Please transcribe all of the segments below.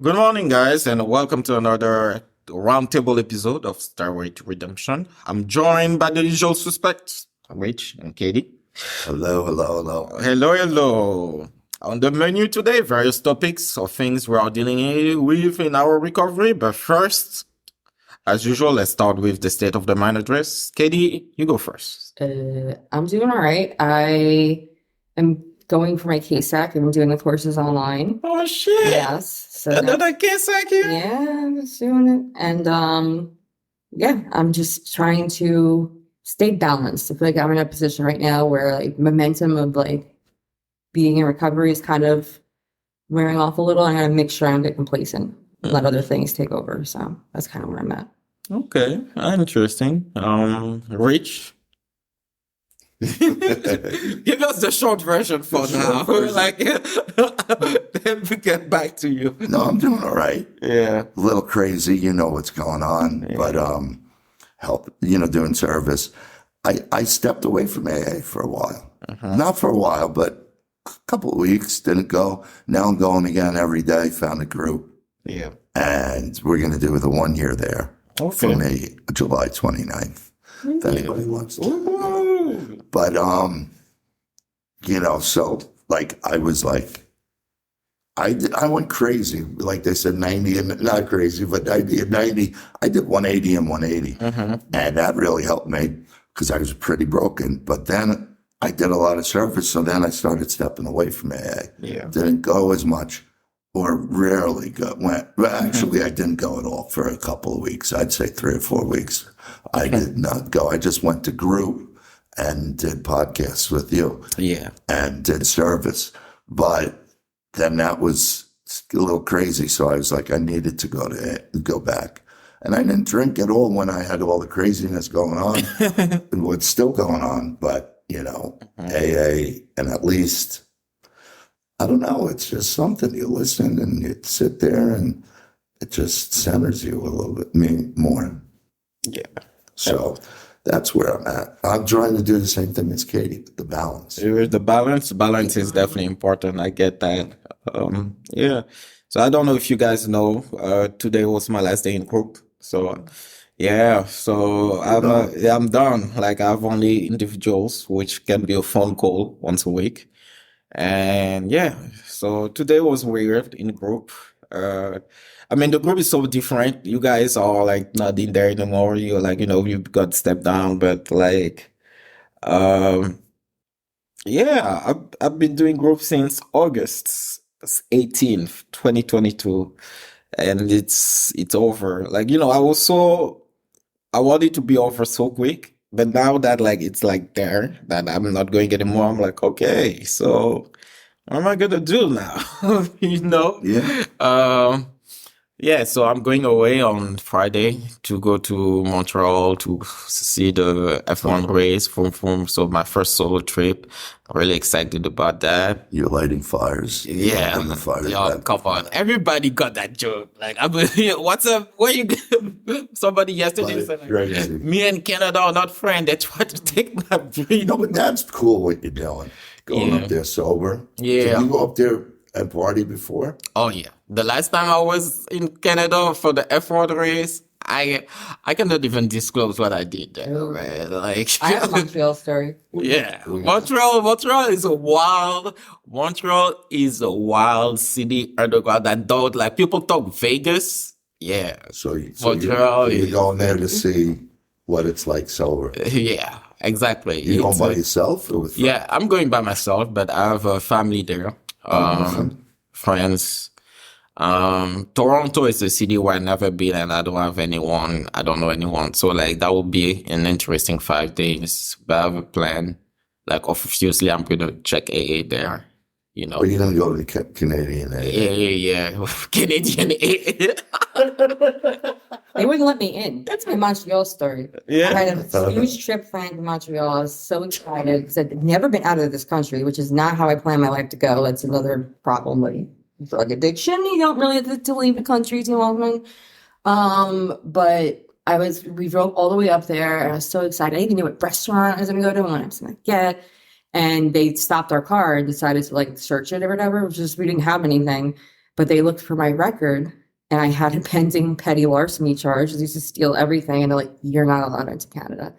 Good morning, guys, and welcome to another roundtable episode of Stairway to Redemption. I'm joined by the usual suspects, Rich and Katie. Hello, hello, hello. Hello. On the menu today, various topics of things we are dealing with in our recovery. But first, as usual, let's start with the state of the mind address. Katie, you go first. I'm doing all right. I am going for my KSAC and I'm doing the courses online. Oh, shit. Yes. So Another case like you? yeah, I'm just doing it. And yeah, I'm just trying to stay balanced. I feel like I'm in a position right now where like momentum of like being in recovery is kind of wearing off a little. I gotta make sure I don't get complacent and let other things take over. So that's kind of where I'm at. Okay, interesting. Rich? Give us the short version for now. Like, then we get back to you. No, I'm doing all right. Yeah. A little crazy, you know what's going on, but help, doing service. I stepped away from AA for a while. Not for a while, but a couple of weeks, didn't go. Now I'm going again every day, found a group. Yeah. And we're going to do the 1 year there for me, July 29th, if anybody wants to. But, so like, I was like, I went crazy. Like they said, 90 and not crazy, but 90 and 90. I did 180 and 180. And that really helped me because I was pretty broken. But then I did a lot of service. So then I started stepping away from AA. Yeah. Didn't go as much or rarely went. Well, actually, I didn't go at all for a couple of weeks. I'd say 3 or 4 weeks. I did not go. I just went to group and did podcasts with you. Yeah. And did service. But then that was a little crazy. So I was like, I needed to go back. And I didn't drink at all when I had all the craziness going on and what's still going on. But, AA, and at least, I don't know, it's just something. You listen and you sit there and it just centers you a little bit more. Yeah. So that's where I'm at. I'm trying to do the same thing as Katie, the balance. The balance is definitely important. I get that. Yeah. So I don't know if you guys know, today was my last day in group. So yeah, so I'm done. Like I have only individuals, which can be a phone call once a week. And yeah, so today was weird in group. The group is so different. You guys are like not in there anymore. You're like, you got stepped down, but like, um, yeah, I've been doing group since August 18th, 2022, and it's over. Like, I wanted to be over so quick, but now that like it's like there that I'm not going anymore, I'm like, okay, so what am I gonna do now? Yeah. Yeah, so I'm going away on Friday to go to Montreal to see the F1 race from so my first solo trip. I'm really excited about that. You're lighting fires. Yeah, And the fires yo, back. come on. Everybody got that joke. Like, what's up? Where you somebody yesterday said, Right. me and Canada are not friends. They try to take my breed. No, but that's cool what you're doing. Going up there sober. Yeah. Did you go up there and party before? Oh yeah. The last time I was in Canada for the F1 race, I cannot even disclose what I did there, man. Like I have a Montreal story. yeah. Montreal is a wild city underground that don't like people talk Vegas. Yeah. So Montreal you're is going there to see what it's like sober. yeah, exactly. You going It's, by yourself or with friends? yeah, I'm going by myself, but I have a family there. Friends. Toronto is a city where I've never been and I don't have anyone. I don't know anyone. So like that would be an interesting 5 days. But I have a plan. Like obviously I'm gonna check AA there. Or you're going to go to the Canadian AA? Yeah. Canadian AA. They wouldn't let me in. That's my Montreal story. Yeah. I had a huge trip planned to Montreal. I was so excited because I'd never been out of this country, which is not how I planned my life to go. That's another problem with drug addiction. You don't really have to leave the country too often. But we drove all the way up there and I was so excited. I even knew what restaurant I was going to go to and I was like, yeah. And they stopped our car and decided to like search it or whatever, which is, we didn't have anything. but they looked for my record and I had a pending petty larceny charge. They used to steal everything, and they're like, "You're not allowed into Canada."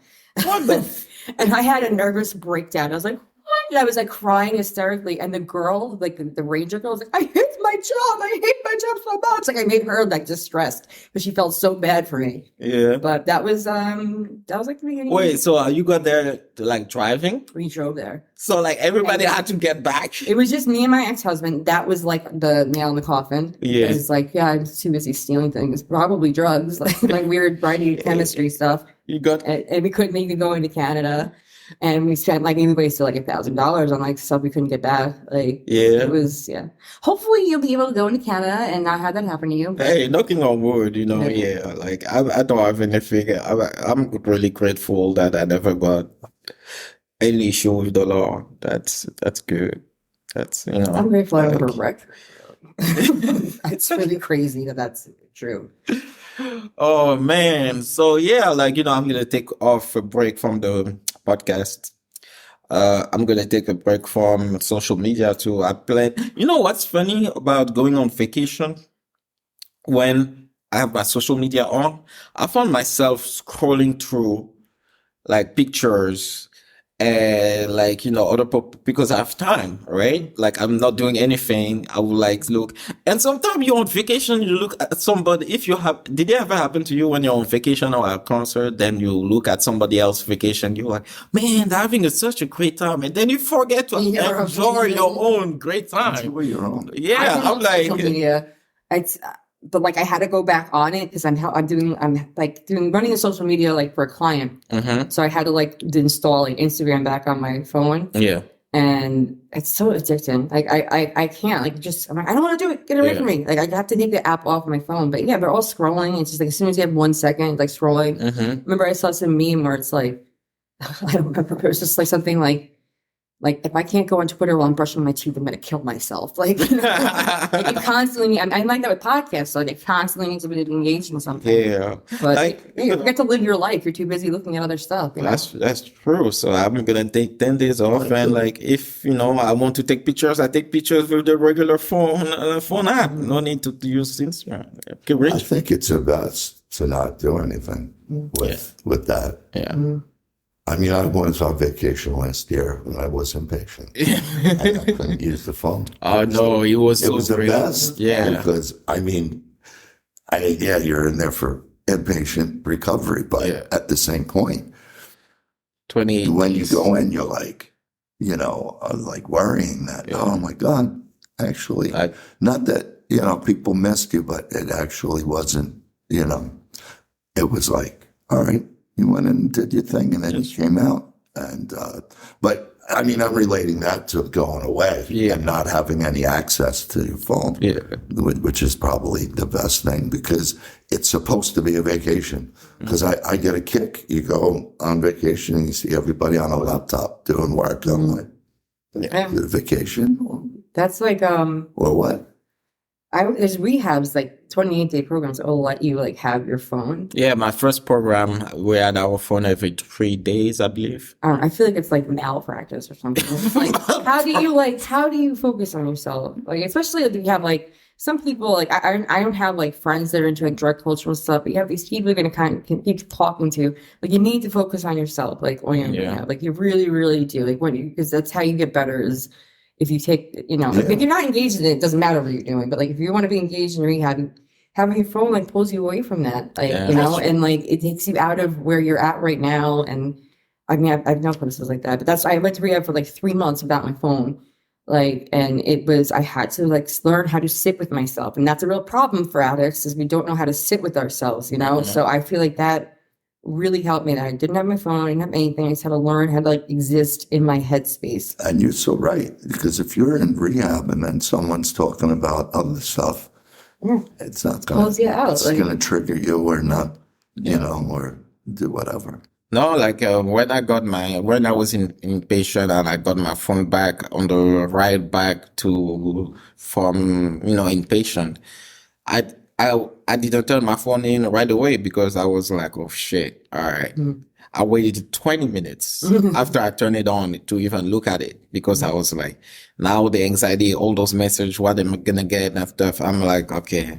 What the? And I had a nervous breakdown. I was like, "What?" And I was like crying hysterically. And the girl, like the ranger girl, was like, "I hate my job. I hate my job so much." Like I made her like distressed, but she felt so bad for me. Yeah. But that was like the beginning. Wait, so you got there like driving? We drove there. So like everybody had to get back? It was just me and my ex-husband. That was like the nail in the coffin. Yeah. It's like, yeah, I'm too busy stealing things, probably drugs, like weird writing chemistry stuff. You got And we couldn't even go into Canada. And we spent like anybody still like $1,000 on like stuff we couldn't get back. Like it was Hopefully you'll be able to go into Canada and not have that happen to you. Hey, knocking on wood, like I don't have anything. I'm really grateful that I never got any issue with the law. That's good. That's I'm grateful I like, have a record. It's really crazy that that's true. Oh man. So yeah, like I'm gonna take off a break from the podcast. I'm gonna take a break from social media too. I plan. You know what's funny about going on vacation? When I have my social media on, I found myself scrolling through like pictures and like other because I have time, right? Like I'm not doing anything. I will like look, and sometimes you're on vacation, you look at somebody. If you have, did it ever happen to you when you're on vacation or at a concert, then you look at somebody else's vacation, you're like, man, they're having such a great time, and then you forget to enjoy your own great time. Enjoy your own. Yeah, I'm like, social media. But like I had to go back on it because I'm running a social media like for a client. So I had to like install like Instagram back on my phone. Yeah. And it's so addicting. Like I can't like just I'm like, I don't want to do it. Get it away from me. Like I have to take the app off my phone. But yeah, they're all scrolling. It's just like as soon as you have 1 second, like scrolling. Remember I saw some meme where it's like I don't remember. It was just like something like if I can't go on Twitter while I'm brushing my teeth, I'm gonna kill myself. Like, like you constantly. I like that with podcasts. So they constantly need to be engaged in something. Yeah, but like you forget to live your life. You're too busy looking at other stuff. That's true. So I'm gonna take 10 days off, and like if I want to take pictures, I take pictures with the regular phone app. No need to use Instagram. Okay, Rich. I think it's best to not do anything with that. Yeah. I mean, I was on vacation last year and I was impatient. And I couldn't use the phone. Oh no, it was the best. Yeah. Because you're in there for impatient recovery, but at the same point, 28 when days. you go in, you're like, like worrying that, oh my God, actually, not that, people missed you, but it actually wasn't, it was like, all right. You went and did your thing, and then you came out. And but I mean, I'm relating that to going away and not having any access to your phone, which is probably the best thing because it's supposed to be a vacation. Because I get a kick. You go on vacation and you see everybody on a laptop doing work. I'm like, vacation? That's like or what? There's rehabs like 28-day programs that will let you like have your phone. Yeah, my first program we had our phone every 3 days, I believe. I feel like it's like malpractice or something. Like, how do you focus on yourself? Like, especially if you have like some people like I don't have like friends that are into like drug culture and stuff, but you have these people you're gonna kind of keep talking to. Like you need to focus on yourself, like when you're in rehab. Like you really, really do. Like because that's how you get better is if you take, like if you're not engaged in it, it doesn't matter what you're doing. But like if you want to be engaged in rehab, having your phone like pulls you away from that, like and like it takes you out of where you're at right now. And I mean, I've known places like that, but I went to rehab for like 3 months without my phone, like, and I had to like learn how to sit with myself, and that's a real problem for addicts is we don't know how to sit with ourselves, So I feel like that really helped me that I didn't have my phone, I didn't have anything. I just had to learn how to like exist in my headspace. And you're so right, because if you're in rehab and then someone's talking about other stuff, it's not going to trigger you or not, or do whatever. No, like when I was inpatient and I got my phone back on the ride back from inpatient, I didn't turn my phone in right away because I was like, oh shit, all right. I waited 20 minutes after I turned it on to even look at it because I was like, now the anxiety, all those messages, what am I gonna get and stuff. I'm like, okay.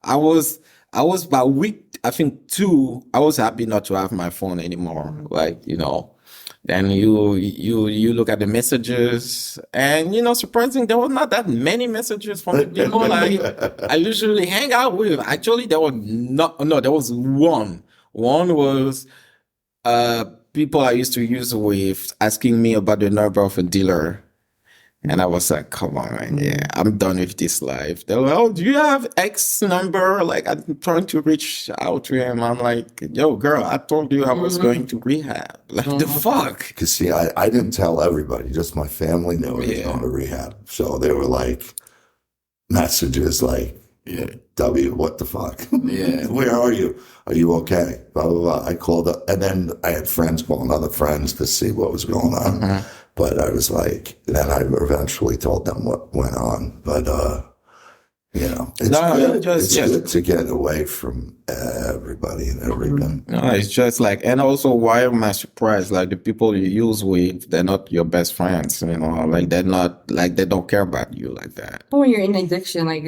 I was about week, I think 2, I was happy not to have my phone anymore. Like, then you look at the messages and, surprising, there were not that many messages from the people I usually hang out with. Actually, there were no, there was one. One was, people I used to use with asking me about the number of a dealer. And I was like, come on, man. Yeah, I'm done with this life. They're like, oh, do you have X number? Like, I'm trying to reach out to him. I'm like, yo, girl, I told you I was going to rehab. Like, the fuck? Because, see, I didn't tell everybody. Just my family knew I was going to rehab. So they were like, messages like, W, what the fuck? Where are you? Are you okay? Blah, blah, blah. I called up. And then I had friends calling other friends to see what was going on. But I was like, then I eventually told them what went on. But, it's good to get away from everybody and everything. No, it's just like, and also, why am I surprised? Like, the people you use with, they're not your best friends, like, they're not, like, they don't care about you like that. But when you're in addiction, like,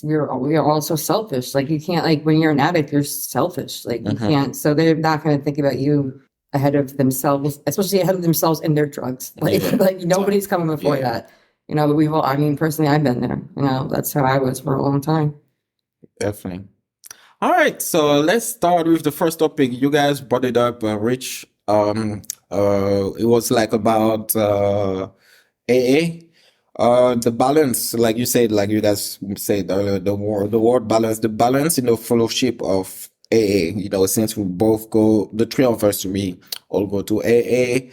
we're also selfish. Like, you can't, like, when you're an addict, you're selfish. Like, you can't, so they're not going to think about you ahead of themselves, especially ahead of themselves in their drugs. Like nobody's coming before that. But personally, I've been there. That's how I was for a long time. Definitely. All right, so let's start with the first topic. You guys brought it up, Rich. It was like about AA. The balance, like you said, like you guys said earlier, the word balance, the balance in the fellowship of AA, since we both go, the 3 of us, we all go to AA,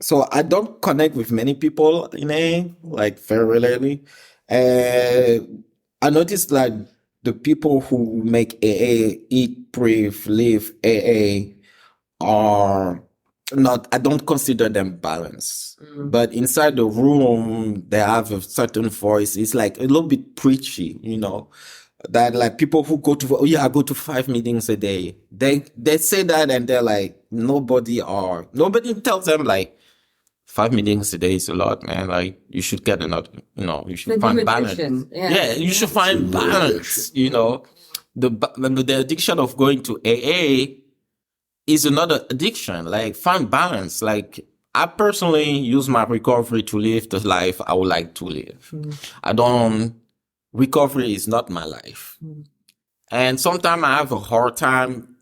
so I don't connect with many people in AA, like very rarely. And I noticed like the people who make AA, eat, breathe, live AA are not, I don't consider them balanced. But inside the room, they have a certain voice. It's like a little bit preachy, that like people who go to, I go to 5 meetings a day. They say that and they're like, nobody tells them like 5 meetings a day is a lot, man. Like you should get another, you should find balance. Yeah, you should find balance, the addiction of going to AA is another addiction. Like find balance. Like I personally use my recovery to live the life I would like to live. Recovery is not my life. And sometimes I have a hard time,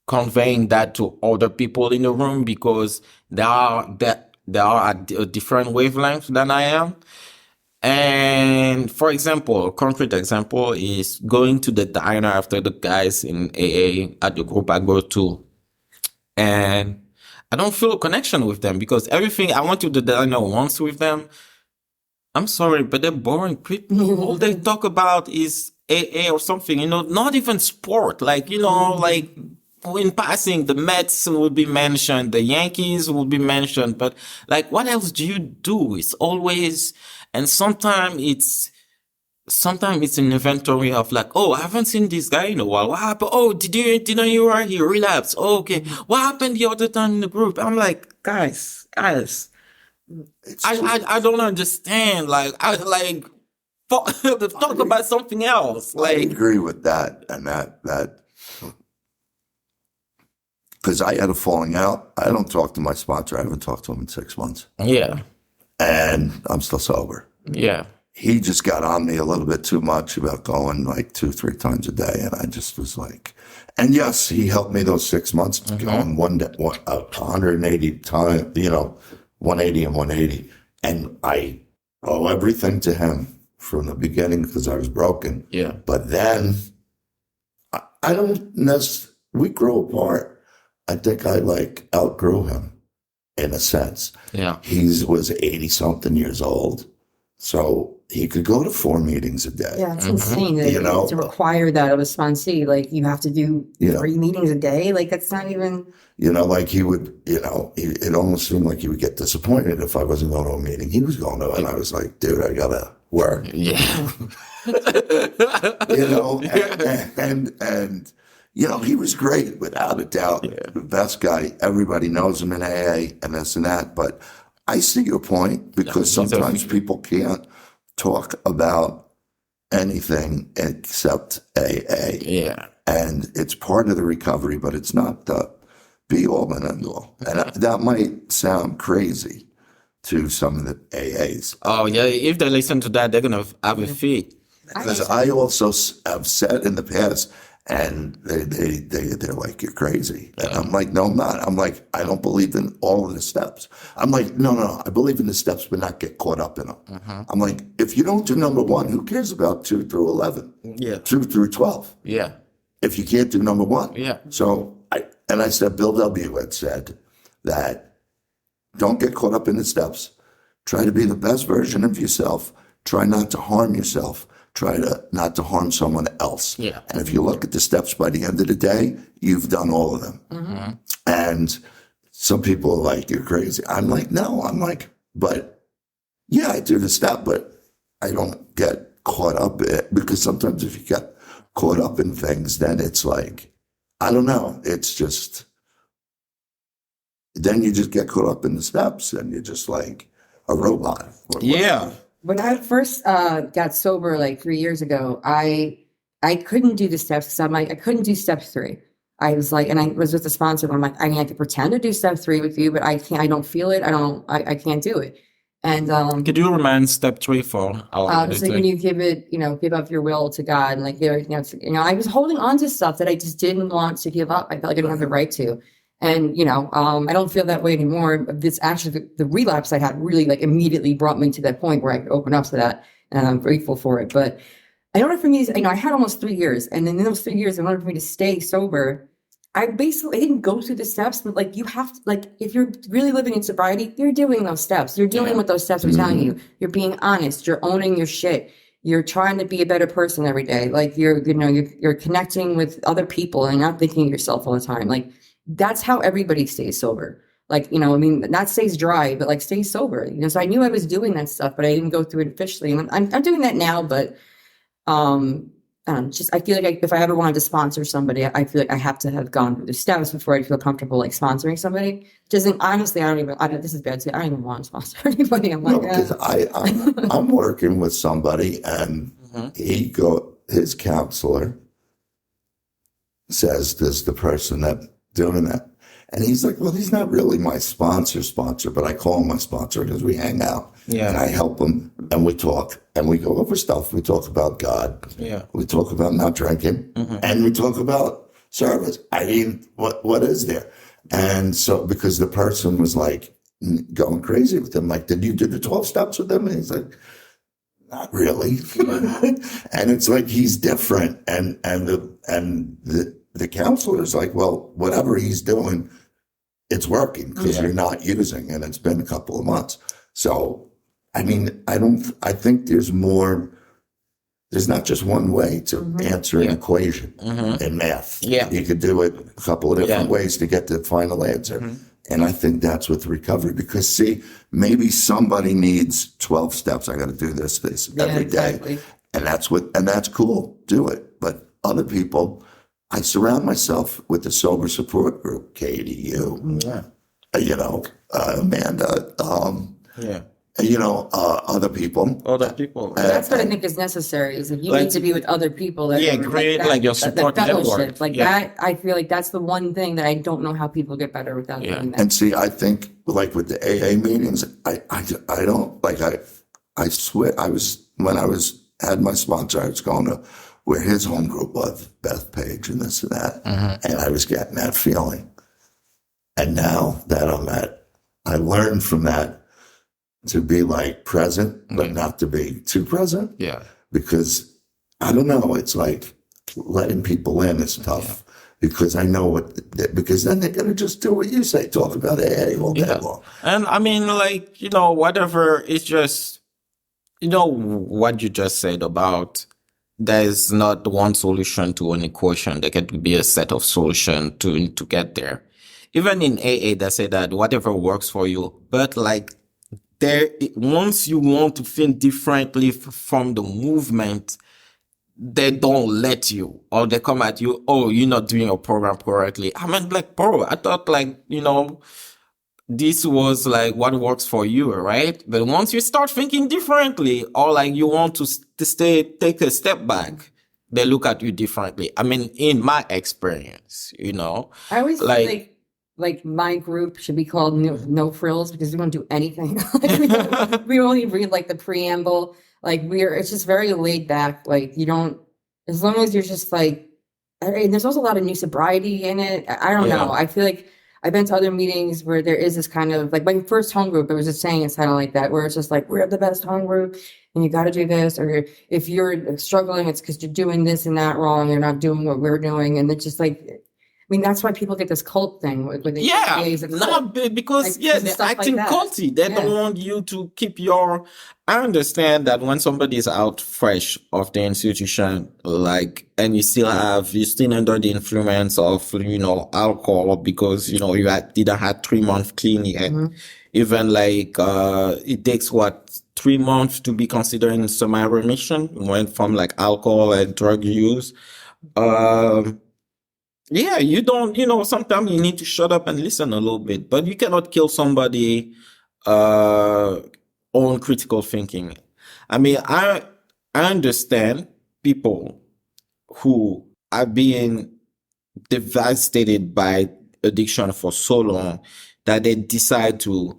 conveying that to other people in the room because they are at a different wavelength than I am. And for example, a concrete example is going to the diner after the guys in AA at the group I go to. And I don't feel a connection with them because everything I went to the diner once with them, I'm sorry, but they're boring people. All they talk about is AA or something, not even sport. Like, like in passing, the Mets will be mentioned, the Yankees will be mentioned, but like, what else do you do? It's always, and sometimes it's an inventory of like, oh, I haven't seen this guy in a while. What happened? Oh, did you were here? Relapse. Oh, okay. What happened the other time in the group? I'm like, guys. I don't understand. Like, talk about something else. Like, I agree with that. And that, because I had a falling out. I don't talk to my sponsor. I haven't talked to him in 6 months. Yeah. And I'm still sober. Yeah. He just got on me a little bit too much about going like 2-3 times a day. And I just was like, and yes, he helped me those 6 months going 180 times, 180 and 180. And I owe everything to him from the beginning because I was broken. Yeah. But then I don't necessarily, we grew apart. I think I outgrew him in a sense. Yeah. He was 80 something years old. So he could go to 4 meetings a day. Yeah, it's insane to require that of a sponsee. Like you have to do 3 meetings a day. Like that's not even. Like he would, it almost seemed like he would get disappointed if I wasn't going to a meeting. He was going to, and I was like, dude, I gotta work. Yeah. You know, and you know, he was great without a doubt. Yeah. The best guy. Everybody knows him in AA and this and that. But I see your point because he's a sometimes figure. people can't talk about anything except AA. Yeah. And it's part of the recovery, but it's not the be all and end all. And that might sound crazy to some of the AAs. Oh, yeah. If they listen to that, they're going to have a fit. Because I also have said in the past, and they're like, you're crazy. And I'm like, no, I'm not. I'm like, I don't believe in all of the steps. I'm like, no. I believe in the steps, but not get caught up in them. I'm like, if you don't do number 1, who cares about 2 through 11? Yeah. 2 through 12. Yeah. If you can't do number 1. Yeah. So I said, Bill W. had said that don't get caught up in the steps. Try to be the best version of yourself. Try not to harm yourself. Try not to harm someone else. Yeah. And if you look at the steps by the end of the day, you've done all of them. Mm-hmm. And some people are like, you're crazy. I'm like, no. I'm like, but yeah, I do the step, but I don't get caught up in it. Because sometimes if you get caught up in things, then it's like, I don't know. It's just, then you just get caught up in the steps and you're just like a robot. Yeah. When I first got sober like 3 years ago, I couldn't do the steps because I couldn't do step 3. I was like, and I was with the sponsor. I'm like, I mean, I could pretend to do step 3 with you, but I can't. I don't feel it. I can't do it. And Could you remind step 3 for our so when you give up your will to God, and like I was holding on to stuff that I just didn't want to give up. I felt like I didn't have the right to. And, I don't feel that way anymore. This actually, the relapse I had really like immediately brought me to that point where I could open up to that. And I'm grateful for it. But in order for me, I had almost 3 years. And in those 3 years, in order for me to stay sober, I didn't go through the steps, but like you have to, like, if you're really living in sobriety, you're doing those steps. You're doing what those steps are telling you. You're being honest. You're owning your shit. You're trying to be a better person every day. Like you're connecting with other people and not thinking of yourself all the time. Like, that's how everybody stays sober. Like, not stays dry, but like stays sober. So I knew I was doing that stuff, but I didn't go through it officially. And I'm doing that now, but I feel like if I ever wanted to sponsor somebody, I feel like I have to have gone through the steps before I feel comfortable like sponsoring somebody. Honestly, this is bad. I don't even want to sponsor anybody. I'm like, because I'm working with somebody and his counselor says, there's the person that doing that. And he's like, well, he's not really my sponsor, but I call him my sponsor because we hang out. Yeah. And I help him and we talk and we go over stuff. We talk about God. Yeah. We talk about not drinking and we talk about service. I mean, what is there? And so, because the person was like going crazy with him, like, did you do the 12 steps with him? And he's like, not really. And it's like, he's different. And the counselor is like, well, whatever he's doing, it's working because you're not using, and it's been a couple of months. So, I mean, I think there's not just one way to answer an equation in math. Yeah. You could do it a couple of different ways to get the final answer. And I think that's with recovery, because see, maybe somebody needs 12 steps. I got to do this every day. And that's cool. Do it. But other people, I surround myself with the sober support group, Katie, you, Amanda, other people. Other people. That's what I think is necessary, is that you need to be with other people. That create like your support network. That, I feel like that's the one thing that I don't know how people get better without doing that. And see, I think like with the AA meetings, I don't, like, I swear, when I had my sponsor, I was going to where his home group was, Beth Page and this and that. And I was getting that feeling. And now that I learned from that to be like present, but not to be too present. Yeah. Because I don't know, it's like letting people in is tough. Because I know because then they're going to just do what you say, talk about AA all day long. And I mean, like, whatever, it's just, what you just said about, there's not one solution to an equation. There can be a set of solutions to get there. Even in AA, they say that whatever works for you, but like once you want to think differently from the movement, they don't let you, or they come at you, oh, you're not doing your program correctly. I mean, like, bro, I thought, like, this was like what works for you, right? But once you start thinking differently, or like you want to take a step back, they look at you differently. I mean, in my experience, I always feel like, like my group should be called no frills because we don't do anything. Like, we only read like the preamble. Like it's just very laid back. Like you don't, as long as you're just like, and there's also a lot of new sobriety in it. I don't know. I feel like I've been to other meetings where there is this kind of like my first home group. There was a saying it's kind of like that, where it's just like, we're the best home group and you got to do this. Or if you're struggling, it's because you're doing this and that wrong. You're not doing what we're doing. And it's just like, I mean, that's why people get this cult thing. Where they because like, they're acting like culty. They don't want you to keep your. I understand that when somebody is out fresh of the institution, like, and you still under the influence of, alcohol because, you didn't have 3 months clean yet. Mm-hmm. Even like, it takes 3 months to be considered in semi-remission, went from like alcohol and drug use. Yeah, you don't, sometimes you need to shut up and listen a little bit, but you cannot kill somebody, own critical thinking. I mean, I understand people who are being devastated by addiction for so long that they decide to,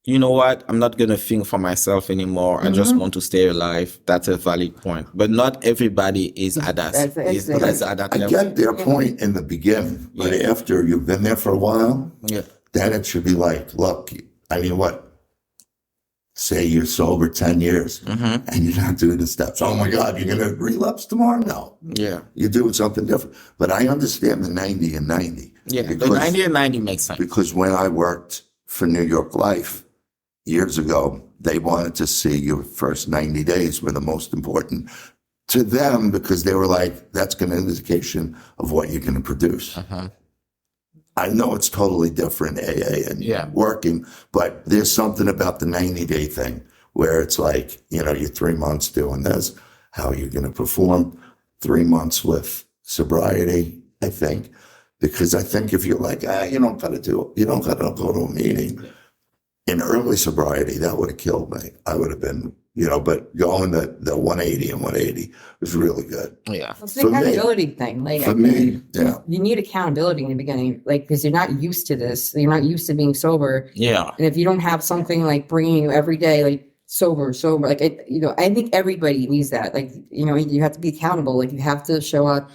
you know what? I'm not going to think for myself anymore. Mm-hmm. I just want to stay alive. That's a valid point. But not everybody is at that. I get their point in the beginning, but after you've been there for a while, then it should be like, look, I mean, say you're sober 10 years and you're not doing the steps. Oh my God, you're going to relapse tomorrow? No. Yeah. You're doing something different. But I understand the 90 and 90. Yeah, the 90 and 90 makes sense. Because when I worked for New York Life, years ago, they wanted to see your first 90 days were the most important to them because they were like, that's an indication of what you're going to produce. Uh-huh. I know it's totally different, AA and working, but there's something about the 90-day thing where it's like, you're 3 months doing this, how are you going to perform? 3 months with sobriety, I think. Because I think if you're like, you don't got to go to a meeting. In early sobriety, that would have killed me. I would have been, but going the 180 and 180 was really good. Yeah. It's the accountability thing. Like, for me, you need accountability in the beginning, like, because you're not used to this. You're not used to being sober. Yeah. And if you don't have something like bringing you every day, like sober, like, I think everybody needs that. Like, you have to be accountable. Like, you have to show up,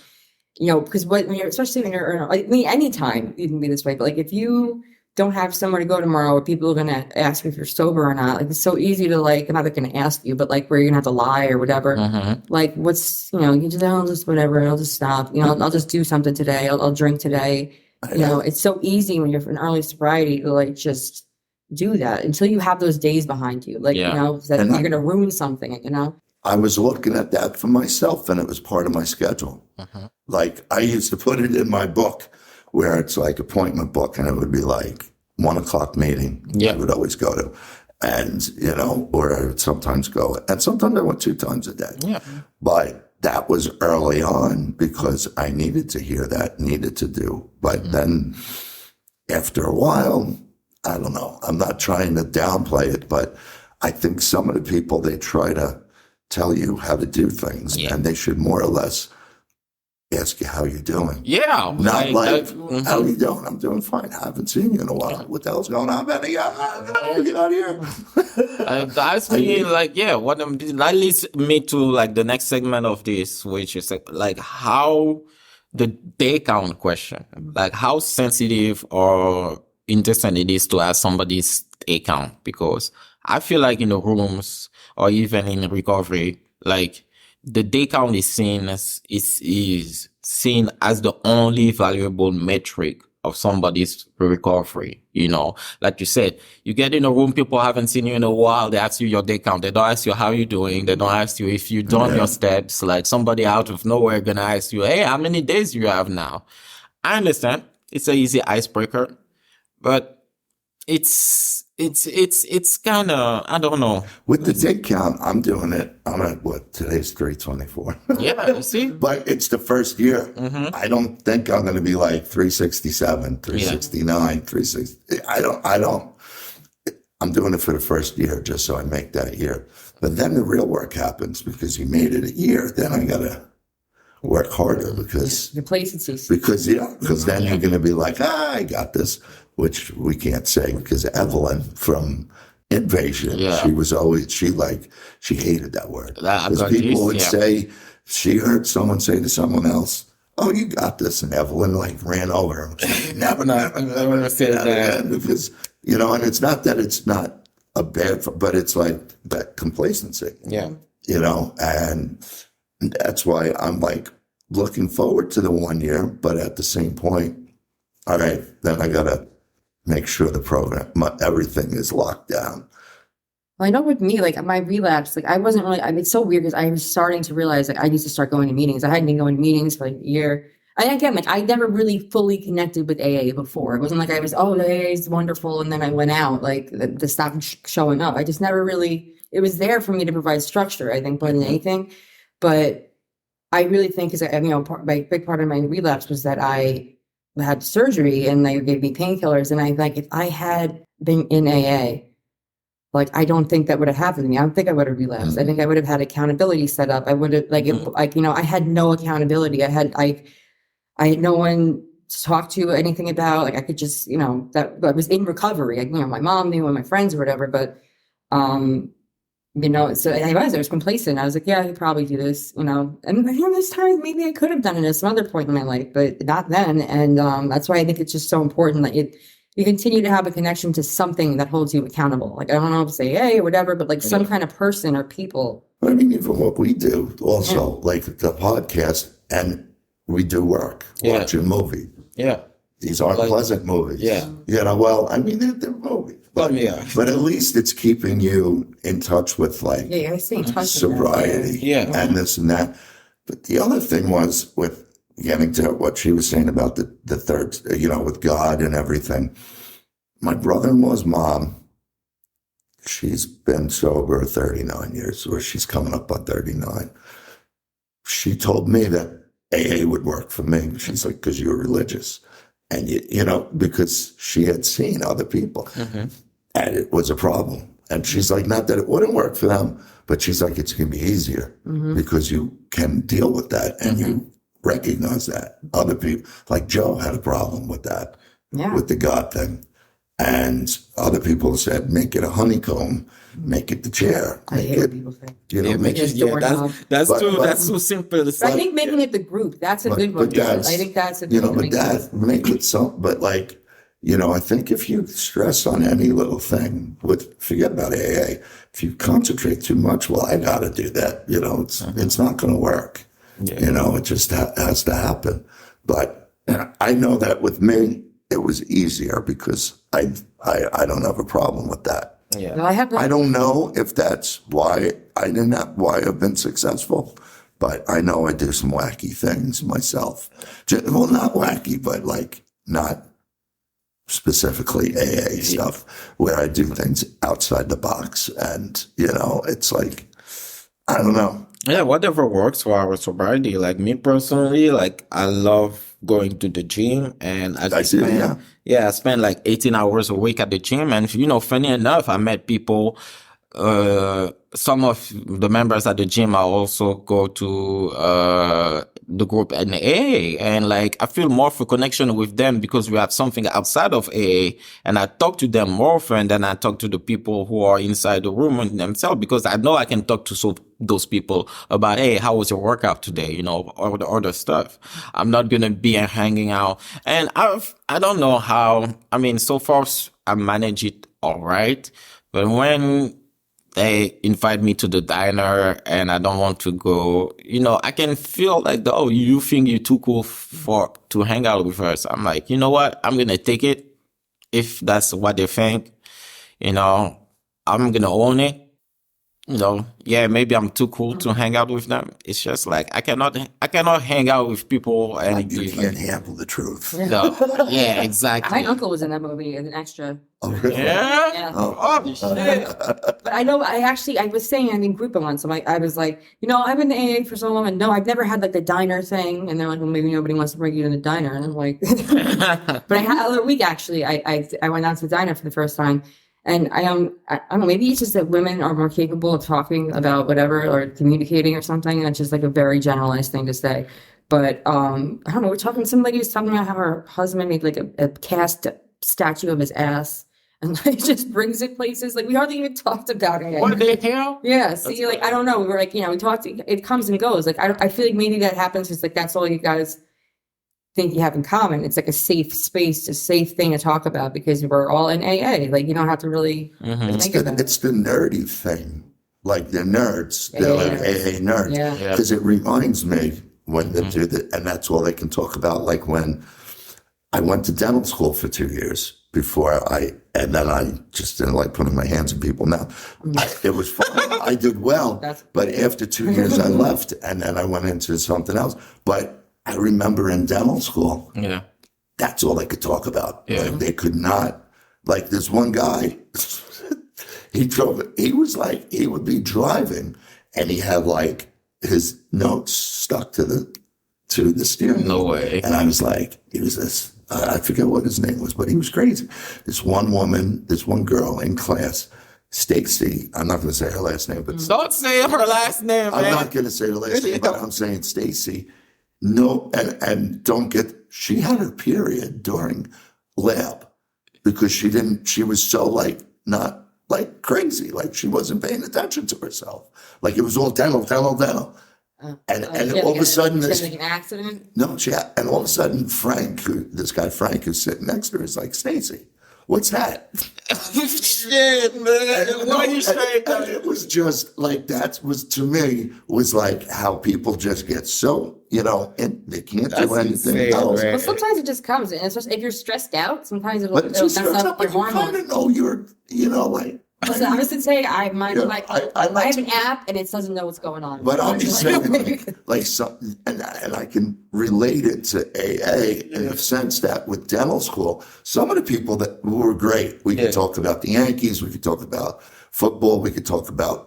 because especially when you're, I mean, anytime you can be this way, but like, if you don't have somewhere to go tomorrow where people are going to ask you if you're sober or not. Like, it's so easy to I'm not going to ask you, but like where you're going to have to lie or whatever. Mm-hmm. Like what's, you just, I'll just whatever. I'll just stop. I'll just do something today. I'll drink today. It's so easy when you're in early sobriety to like just do that until you have those days behind you. Like, that you're going to ruin something, I was looking at that for myself and it was part of my schedule. Mm-hmm. Like I used to put it in my book where it's like appointment book and it would be like 1:00 meeting. I would always go to. And, or I would sometimes go. And sometimes I went 2 times a day. Yeah. But that was early on because I needed to hear that, needed to do. But then after a while, I don't know. I'm not trying to downplay it, but I think some of the people, they try to tell you how to do things and they should more or less ask you how you're doing. Yeah. Not how you doing? I'm doing fine. I haven't seen you in a while. What the hell's going on, Benny? Get out of here. That's me, what that leads me to like the next segment of this, which is like how the day count question, like how sensitive or interesting it is to ask somebody's day count, because I feel like in the rooms or even in recovery, like the day count is seen as the only valuable metric of somebody's recovery. Like you said, you get in a room, people haven't seen you in a while. They ask you your day count. They don't ask you how you doing. They don't ask you if you done your steps. Like somebody out of nowhere gonna ask you, hey, how many days do you have now? I understand it's an easy icebreaker, but it's kind of, I don't know. With the dig count, I'm doing it. I'm at what, today's 324. Yeah, you see? But it's the first year. Mm-hmm. I don't think I'm going to be like 367, 369, 360. I don't. I'm doing it for the first year just so I make that year. But then the real work happens because you made it a year. Then I got to work harder because Complacency. because then you're going to be like, I got this, which we can't say because Evelyn from Invasion, she was always, she hated that word. Because people would say, she heard someone say to someone else, oh, you got this. And Evelyn like ran over him. Never say that. Because, and it's not that it's not a bad, but it's like that complacency. Yeah. And that's why I'm like looking forward to the 1 year, but at the same point, all right, then I got to make sure the program, everything is locked down. Well, I know with me, like my relapse, like I wasn't really, it's so weird because I was starting to realize like I need to start going to meetings. I hadn't been going to meetings for like a year. And again, like I never really fully connected with AA before. It wasn't like I was, oh, the AA is wonderful. And then I went out, like the stopped showing up. I just never really, it was there for me to provide structure, I think, more than anything. But I really think, because, my big part of my relapse was that I had surgery and they gave me painkillers. And I like, if I had been in AA, like, I don't think that would have happened to me. I don't think I would have relapsed. I think I would have had accountability set up. I would have I had no accountability. I had no one to talk to anything about. Like I could just, that I was in recovery. My mom knew and my friends or whatever, but, so I was complacent. I was like, yeah, I could probably do this, and this time maybe I could have done it at some other point in my life, but not then. And, that's why I think it's just so important that you continue to have a connection to something that holds you accountable. Like, I don't know if say, hey, or whatever, but like some kind of person or people. I mean, even what we do also, like the podcast, and we do work, watch a movie. Yeah. These aren't pleasant movies. Yeah. They're movies. But at least it's keeping you in touch with like sobriety and this and that. But the other thing was with getting to what she was saying about the third, with God and everything. My brother-in-law's mom, she's been sober 39 years, or she's coming up on 39. She told me that AA would work for me. She's like, because you're religious. And, because she had seen other people. Mm-hmm. And it was a problem. And she's like, not that it wouldn't work for them, but she's like, it's going to be easier because you can deal with that and you recognize that. Other people, like Joe had a problem with that, with the God thing. And other people said, make it a honeycomb, make it the chair. I hate what people say. That's too simple. I think making it the group, that's a good one. I think that's a good one. But make it so, but like, I think if you stress on any little thing, forget about AA, if you concentrate too much, well, I got to do that. It's not going to work. Yeah. It just has to happen. But I know that with me, it was easier because I don't have a problem with that. Yeah. No, I don't know if that's why why I've been successful, but I know I do some wacky things myself. Well, not wacky, but like not specifically AA stuff where I do things outside the box. And, it's like, I don't know. Yeah, whatever works for our sobriety. Like me personally, like I love going to the gym, and I spend like 18 hours a week at the gym. And funny enough, I met people. Some of the members at the gym I also go to the group in AA, and like I feel more of a connection with them because we have something outside of AA, and I talk to them more often than I talk to the people who are inside the room themselves, because I know I can talk to those people about, hey, how was your workout today? All the other stuff. I'm not gonna be hanging out, and I don't know how. I mean, so far I manage it all right, but when they invite me to the diner and I don't want to go, I can feel like, oh, you think you're too cool to hang out with us. I'm like, you know what? I'm going to take it. If that's what they think, I'm going to own it. yeah, maybe I'm too cool to hang out with them. It's just like I cannot hang out with people and You be can't like, handle the truth. no, yeah, My exactly. uncle was in that movie as an extra. Oh, really? Yeah. Yeah. Oh shit. But I know I was saying in group once, I was like, I've been to AA for so long, and no, I've never had like the diner thing. And they're like, well, maybe nobody wants to bring you to the diner. And I'm like, but I had the other week actually, I went out to the diner for the first time. And I don't know, maybe it's just that women are more capable of talking about whatever or communicating or something. That's just like a very generalized thing to say. But I don't know, some lady was talking about how her husband made like a cast statue of his ass and like just brings it places. Like we hardly even talked about it. What the hell? Yeah, see, like I don't know. We were like, we talked, it comes and goes. Like I feel like maybe that happens because like that's all you guys think you have in common. It's like a safe space, a safe thing to talk about because we're all in AA. Like you don't have to really think about it. It's the nerdy thing. Like they're nerds. They're like AA nerds. Yeah. Because it reminds me when they do that, and that's all they can talk about. Like when I went to dental school for 2 years and then I just didn't like putting my hands on people. Now, it was fun. I did well. But after 2 years, I left and then I went into something else. But I remember in dental school, that's all they could talk about. Yeah. Like, they could not, like this one guy, he would be driving and he had like his notes stuck to the steering wheel. No way. And I was like, he was this, I forget what his name was, but he was crazy. This one girl in class, Stacy, I'm not going to say her last name, but Don't say her last name, man. I'm not going to say the last name, but I'm saying Stacy. No, and don't get, she had her period during lab because she was so like, not like crazy. Like she wasn't paying attention to herself. Like it was all dental. And all of a sudden, she had like an accident. No, and all of a sudden, Frank, this guy Frank, who's sitting next to her, is like, Stacy, what's that? Shit, man. Why are you saying And that? it was just like that was to me was like how people just get so and they can't That's do anything insane, else. man. Well, sometimes it just comes, and especially if you're stressed out, sometimes it'll But it just mess turns up out your like you kind hormones. of know you're like. Listen, I'm just gonna say I I have an app and it doesn't know what's going on. But I'm just saying, like something, and I can relate it to AA in the sense that with dental school, some of the people that were great, we could talk about the Yankees, we could talk about football, we could talk about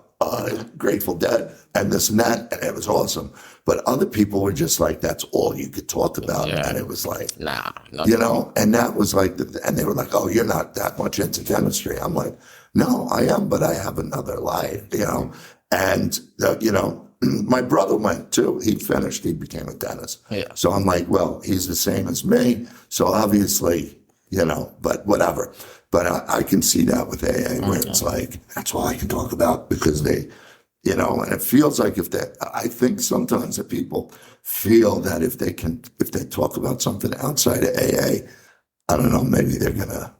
Grateful Dead and this and that, and it was awesome. But other people were just like, that's all you could talk about, and it was like, Nah, and that was like, and they were like, oh, you're not that much into dentistry. I'm like, no, I am, but I have another life, and, my brother went too. He finished, he became a dentist. Yeah. So I'm like, well, he's the same as me. So obviously, but whatever. But I can see that with AA where it's like, that's all I can talk about because they, and it feels like I think sometimes that people feel that if they talk about something outside of AA, I don't know, maybe they're going to,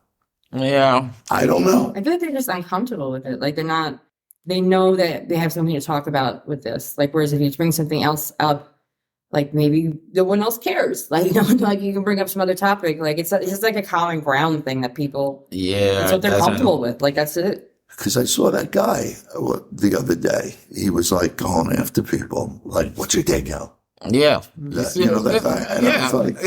I don't know. I feel like they're just uncomfortable with it. Like they know that they have something to talk about with this. Like, whereas if you bring something else up, like maybe no one else cares. Like, like you can bring up some other topic. Like it's just like a common ground thing that people, that's what they're comfortable with. Like that's it. Because I saw that guy the other day. He was like going after people. Like, what's your day, Gal? Yeah. That guy. And I was like,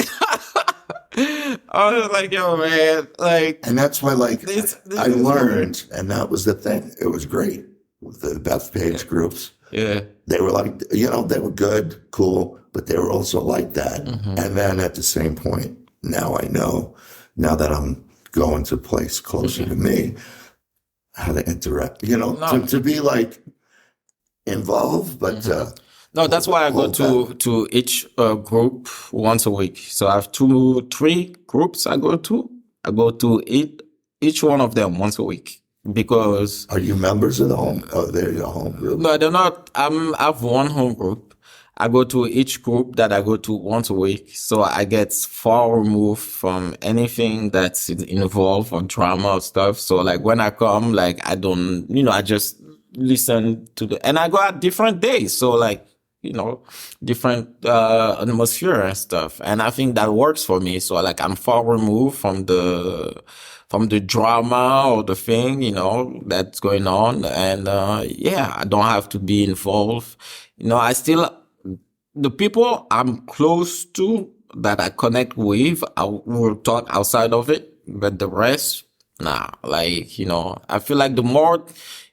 I was like, yo, man, like, and that's why, like, This I is learned, and that was the thing. It was great with the Beth Page groups. yeah, They were like, they were good, cool, but they were also like that. And then at the same point, now I know, now that I'm going to a place closer to me, how to interact, to be like involved, but no, that's why I go to each group once a week. So I have 3 groups I go to. I go to each one of them once a week because. Are you members of the home? Oh, they're your home group. No, they're not. I have one home group. I go to each group that I go to once a week. So I get far removed from anything that's involved or drama or stuff. So like when I come, like I don't, I just listen to and I go at different days. So like, different atmosphere and stuff. And I think that works for me. So like I'm far removed from from the drama or the thing, that's going on. And, I don't have to be involved. The people I'm close to that I connect with, I will talk outside of it, but the rest, nah, I feel like the more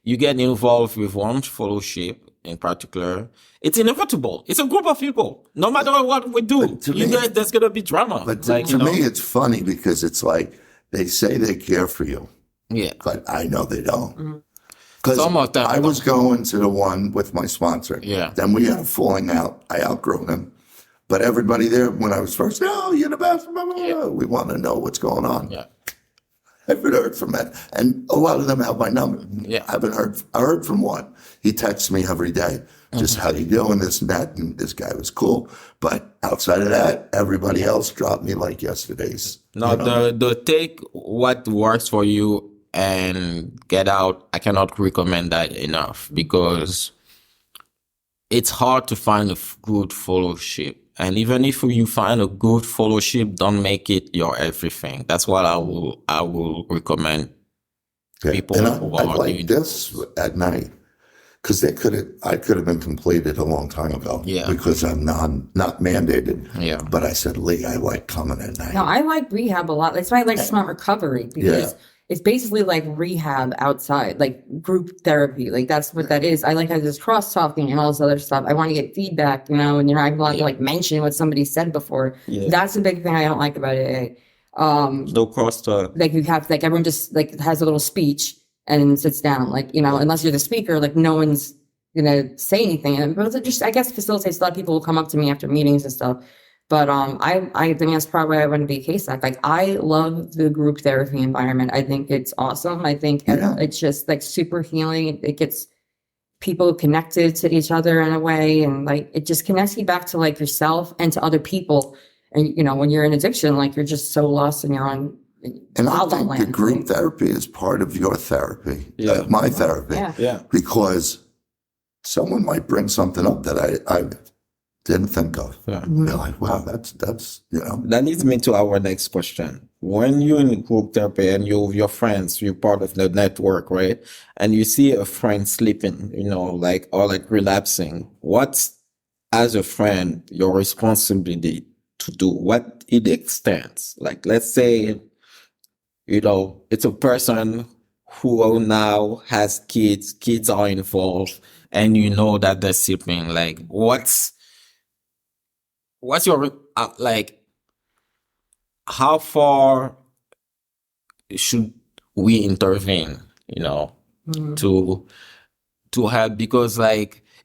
you get involved with one fellowship in particular, it's inevitable. It's a group of people. No matter what we do, there's going to be drama. But to me, it's funny because it's like they say they care for you. Yeah. But I know they don't. Mm-hmm. Because Some of them I was going to the one with my sponsor. Yeah. Then we had a falling out. I outgrew him. But everybody there, when I was first, you're the best. Blah, blah, blah. We want to know what's going on. Yeah. I haven't heard from that. And a lot of them have my number. Yeah. I heard from one. He texts me every day. Just how you doing, this and that. And this guy was cool. But outside of that, everybody else dropped me like yesterday's. No, the take what works for you and get out. I cannot recommend that enough because it's hard to find a good fellowship. And even if you find a good fellowship, don't make it your everything. That's what I will recommend people and who I are like doing this at night because I could have been completed a long time ago. Yeah. Because I'm not mandated. Yeah. But I said, Lee, I like coming at night. No, I like rehab a lot. That's why I like Smart Recovery because it's basically like rehab outside, like group therapy. Like that's what that is. I like how there's cross talking and all this other stuff. I want to get feedback, and you're not allowed to like mention what somebody said before. Yeah. That's the big thing I don't like about it. no cross talk. Like you have like everyone just like has a little speech and sits down. Like unless you're the speaker, like no one's gonna say anything. And but it just I guess facilitates a lot of people will come up to me after meetings and stuff. But I think that's probably why I want to be a case act. Like I love the group therapy environment. I think it's awesome. I think it's just like super healing. It gets people connected to each other in a way, and like it just connects you back to like yourself and to other people. And when you're in addiction, like you're just so lost in your own. And I think the group therapy is part of your therapy, my therapy, because someone might bring something up that I didn't think of. Yeah. You're like, wow, that's That leads me to our next question. When you're in group therapy and you're with your friends, you're part of the network, right? And you see a friend sleeping, or relapsing, what's, as a friend, your responsibility to do? What it extends? Like, let's say, it's a person who now has kids are involved, and that they're sleeping. Like, what's your, how far should we intervene, to help? Because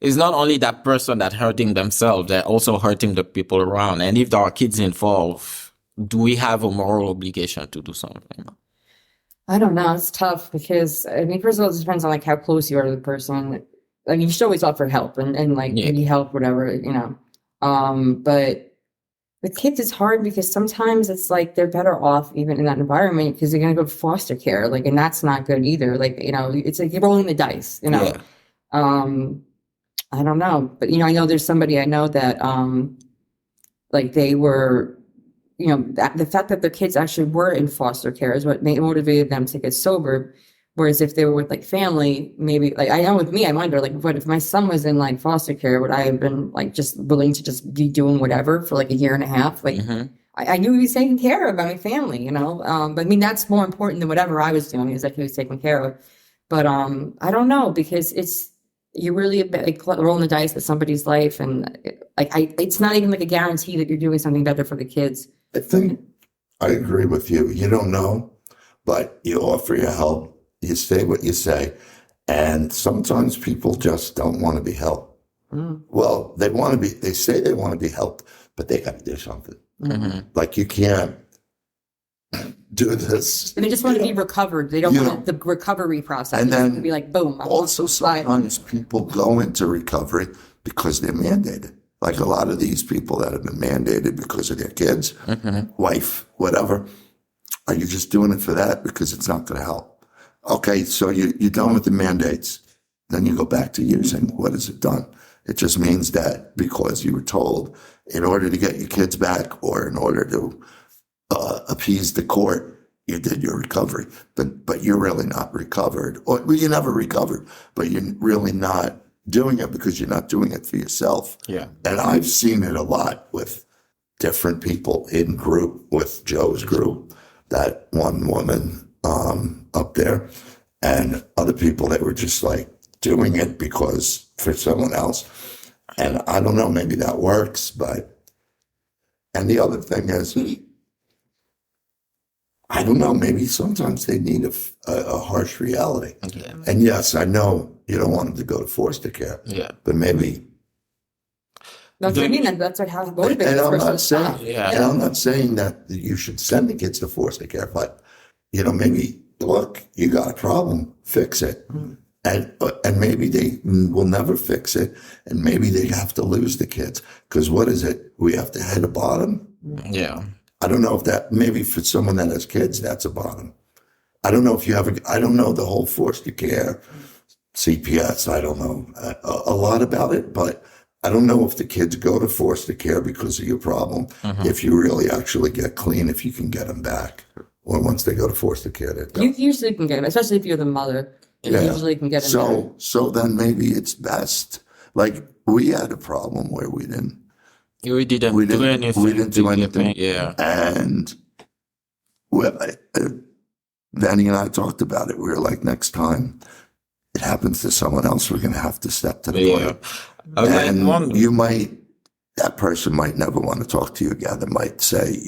it's not only that person that hurting themselves, they're also hurting the people around. And if there are kids involved, do we have a moral obligation to do something? I don't know. It's tough because first of all, it depends on how close you are to the person. You should always offer help and need help, whatever, but with kids, it's hard because sometimes it's they're better off even in that environment because they're going to go to foster care, and that's not good either. It's you're rolling the dice, Yeah. I don't know, but I know there's somebody I know that they were, the fact that their kids actually were in foster care is what motivated them to get sober. Whereas if they were with family, maybe I know with me, I wonder what if my son was in foster care, would I have been just willing to just be doing whatever for a year and a half? I knew he was taking care of my family, but that's more important than whatever I was doing is that he was taken care of. But I don't know because you're really rolling the dice with somebody's life, and it's not even a guarantee that you're doing something better for the kids. I think I agree with you. You don't know, but you offer your help. You say what you say, and sometimes people just don't want to be helped. Well, they say they want to be helped, but they got to do something. You can't do this. And they just want to be recovered. They don't want the recovery process. And then be boom. Also, sometimes people go into recovery because they're mandated. A lot of these people that have been mandated because of their kids, wife, whatever. Are you just doing it for that because it's not going to help? Okay, so you're done with the mandates. Then you go back to using. What has it done? It just means that because you were told in order to get your kids back or in order to appease the court, you did your recovery, but you're really not recovered. Or well, you never recovered, but you're really not doing it because you're not doing it for yourself. Yeah. And I've seen it a lot with different people in group, with Joe's group, that one woman up there, and other people that were just like doing it because for someone else. And I don't know, maybe that works, and the other thing is, I don't know, maybe sometimes they need a harsh reality. Yeah. And yes, I know you don't want them to go to foster care, Yeah. but maybe. That's what I mean. That's like how it motivates And this I'm person not to saying, stop. Yeah. and I'm not saying that you should send the kids to foster care, but maybe look, you got a problem, fix it, and maybe they will never fix it, and maybe they have to lose the kids because what is it? We have to hit a bottom. Yeah. I don't know if that maybe for someone that has kids, that's a bottom. I don't know if you have I don't know the whole foster care, CPS. I don't know a lot about it, but I don't know if the kids go to foster care because of your problem. If you really actually get clean, if you can get them back, or once they go to foster care, they're done. You usually can get them, especially if you're the mother. You usually can get them. So then maybe it's best. Like we had a problem where we didn't do anything. We didn't do anything. Yeah. And Danny and I talked about it. We were like, next time it happens to someone else, we're going to have to step to the plate. And that person might never want to talk to you again. They might say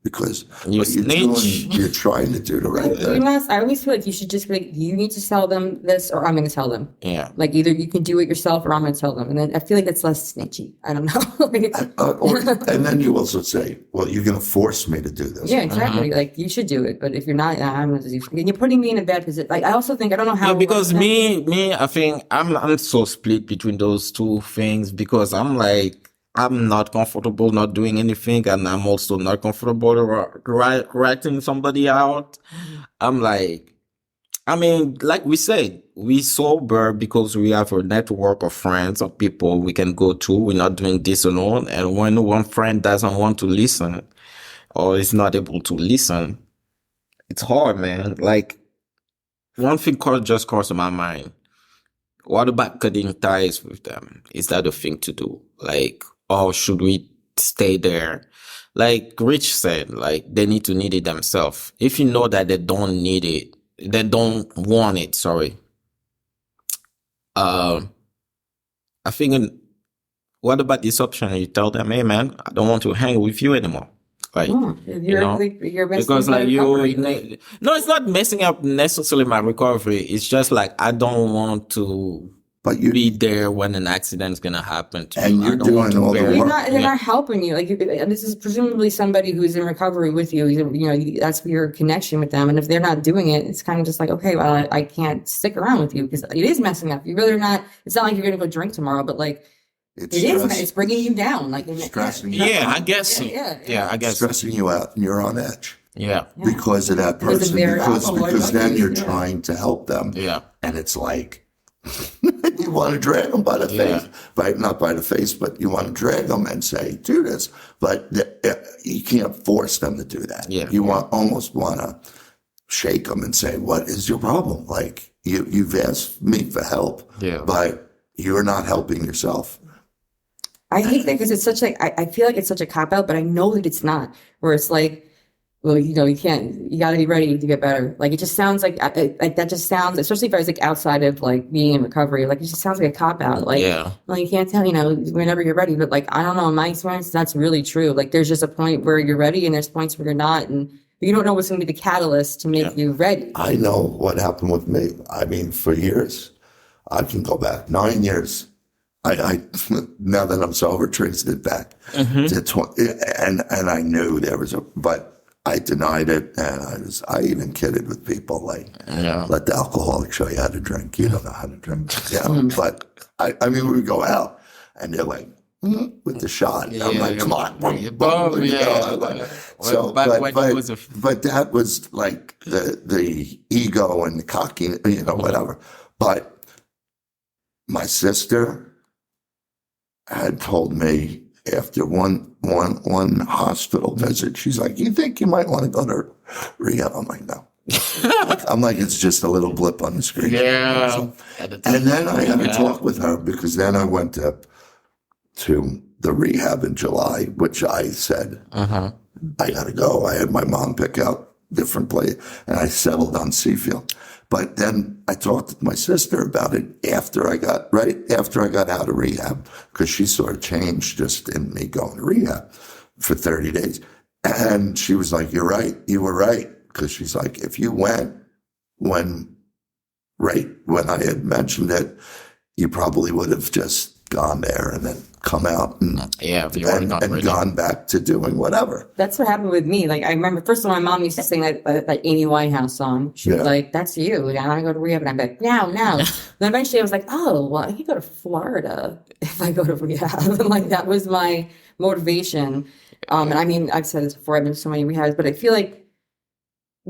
because you're trying to do the right thing. I always feel like you should just be like, you need to tell them this or I'm going to tell them. Yeah. Like either you can do it yourself or I'm going to tell them. And then I feel like that's less snitchy. I don't know. And then you also say, well, you're going to force me to do this. Yeah, exactly. Like you should do it. But if you're not, I'm going to do it. And you're putting me in a bad position. Like I also think, I don't know how. Yeah, because I think I'm so split between those two things because I'm like, I'm not comfortable not doing anything, and I'm also not comfortable writing somebody out. I'm like, I mean, like we said, we sober because we have a network of friends or people we can go to. We're not doing this alone. And when one friend doesn't want to listen or is not able to listen, it's hard, man. Like one thing just crossed my mind. What about cutting ties with them? Is that a thing to do? Like, or should we stay there? Like Rich said, like they need it themselves. If you know that they don't need it, they don't want it, sorry. I think, what about this option? You tell them, hey man, I don't want to hang with you anymore. Like, you're because like no, it's not messing up necessarily my recovery. It's just like, I don't want to be there when an accident's gonna happen to and you. You're doing all the work. They're not helping you. Like this is presumably somebody who's in recovery with you. That's your connection with them. And if they're not doing it, it's kind of just like, okay, well, I can't stick around with you because it is messing up. You're really not. It's not like you're gonna go drink tomorrow, but like it's bringing you down. Like stressing. Yeah, I guess so. Yeah, I guess stressing you out, and you're on edge. Yeah, because of that person. Because then you're trying to help them. Yeah, and it's like. You want to drag them by the face, not by the face, but you want to drag them and say, do this. But you can't force them to do that. Yeah. You almost want to shake them and say, what is your problem? Like, you've asked me for help, but you're not helping yourself. I hate that because it's such I feel like it's such a cop-out, but I know that it's not. Where it's like, well, you got to be ready to get better. Like, it just sounds like that just sounds, especially if I was like outside of like being in recovery, like it just sounds like a cop out. Like, well, you can't tell, whenever you're ready. But like, I don't know, in my experience, that's really true. Like, there's just a point where you're ready and there's points where you're not. And you don't know what's going to be the catalyst to make you ready. I know what happened with me. I mean, for years, I can go back 9 years. I now that I'm sober, traced it back to 20, and I knew there was but I denied it, and I even kidded with people like, let the alcoholic show you how to drink. You don't know how to drink. But I mean, we would go out, and they're like, with the shot. I'm like, come on. But that was like the ego and the cocky, whatever. But my sister had told me after one one hospital visit. She's like, "You think you might want to go to rehab?" I'm like, "No." I'm like, "It's just a little blip on the screen." Yeah. And then I had a talk with her because then I went to the rehab in July, which I said, I got to go. I had my mom pick out different place, and I settled on Seafield. But then I talked with my sister about it right after I got out of rehab, because she sort of changed just in me going to rehab for 30 days. And she was like, "You're right. You were right." Because she's like, "If you went when I had mentioned it, you probably would have just gone there and then come out and gone back to doing whatever." That's what happened with me. Like, I remember first of all, my mom used to sing that Amy Winehouse song. She was like, "That's you. Like, I want to go to rehab." And I'm like, "No." Then eventually I was like, "Oh, well, I could go to Florida if I go to rehab." And like, that was my motivation. And I mean, I've said this before, I've been to so many rehabs, but I feel like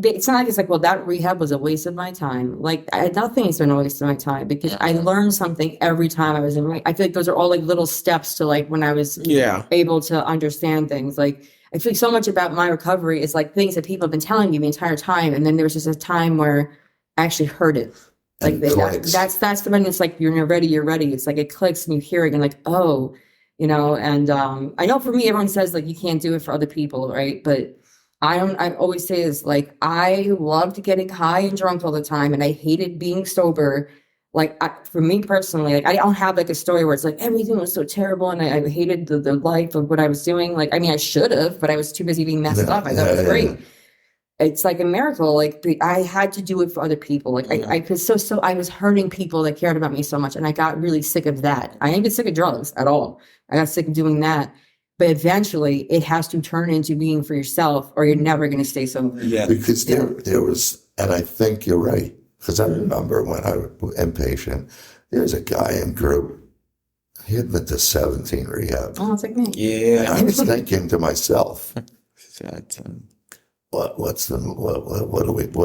it's not like it's like, well, that rehab was a waste of my time. Like, nothing has been a waste of my time because I learned something every time I was in rehab. I feel like those are all like little steps to like when I was able to understand things. Like, I feel like so much about my recovery is like things that people have been telling me the entire time. And then there was just a time where I actually heard it. Like, that's the when it's like, you're ready. It's like it clicks and you hear it and like, oh, you know, and I know for me, everyone says like you can't do it for other people, right? But I always say this, like, I loved getting high and drunk all the time and I hated being sober. Like, for me personally, like, I don't have like a story where it's like everything was so terrible and I hated the life of what I was doing. Like, I mean, I should have, but I was too busy being messed up. I thought it was great. It's like a miracle. Like, I had to do it for other people. Like, I was hurting people that cared about me so much. And I got really sick of that. I didn't get sick of drugs at all. I got sick of doing that. But eventually it has to turn into being for yourself or you're never going to stay sober. Yeah. Because there was, and I think you're right, because I remember when I was inpatient, there was a guy in group, he had been to 17 rehabs. Oh, it's like me. Yeah. And I was thinking to myself, what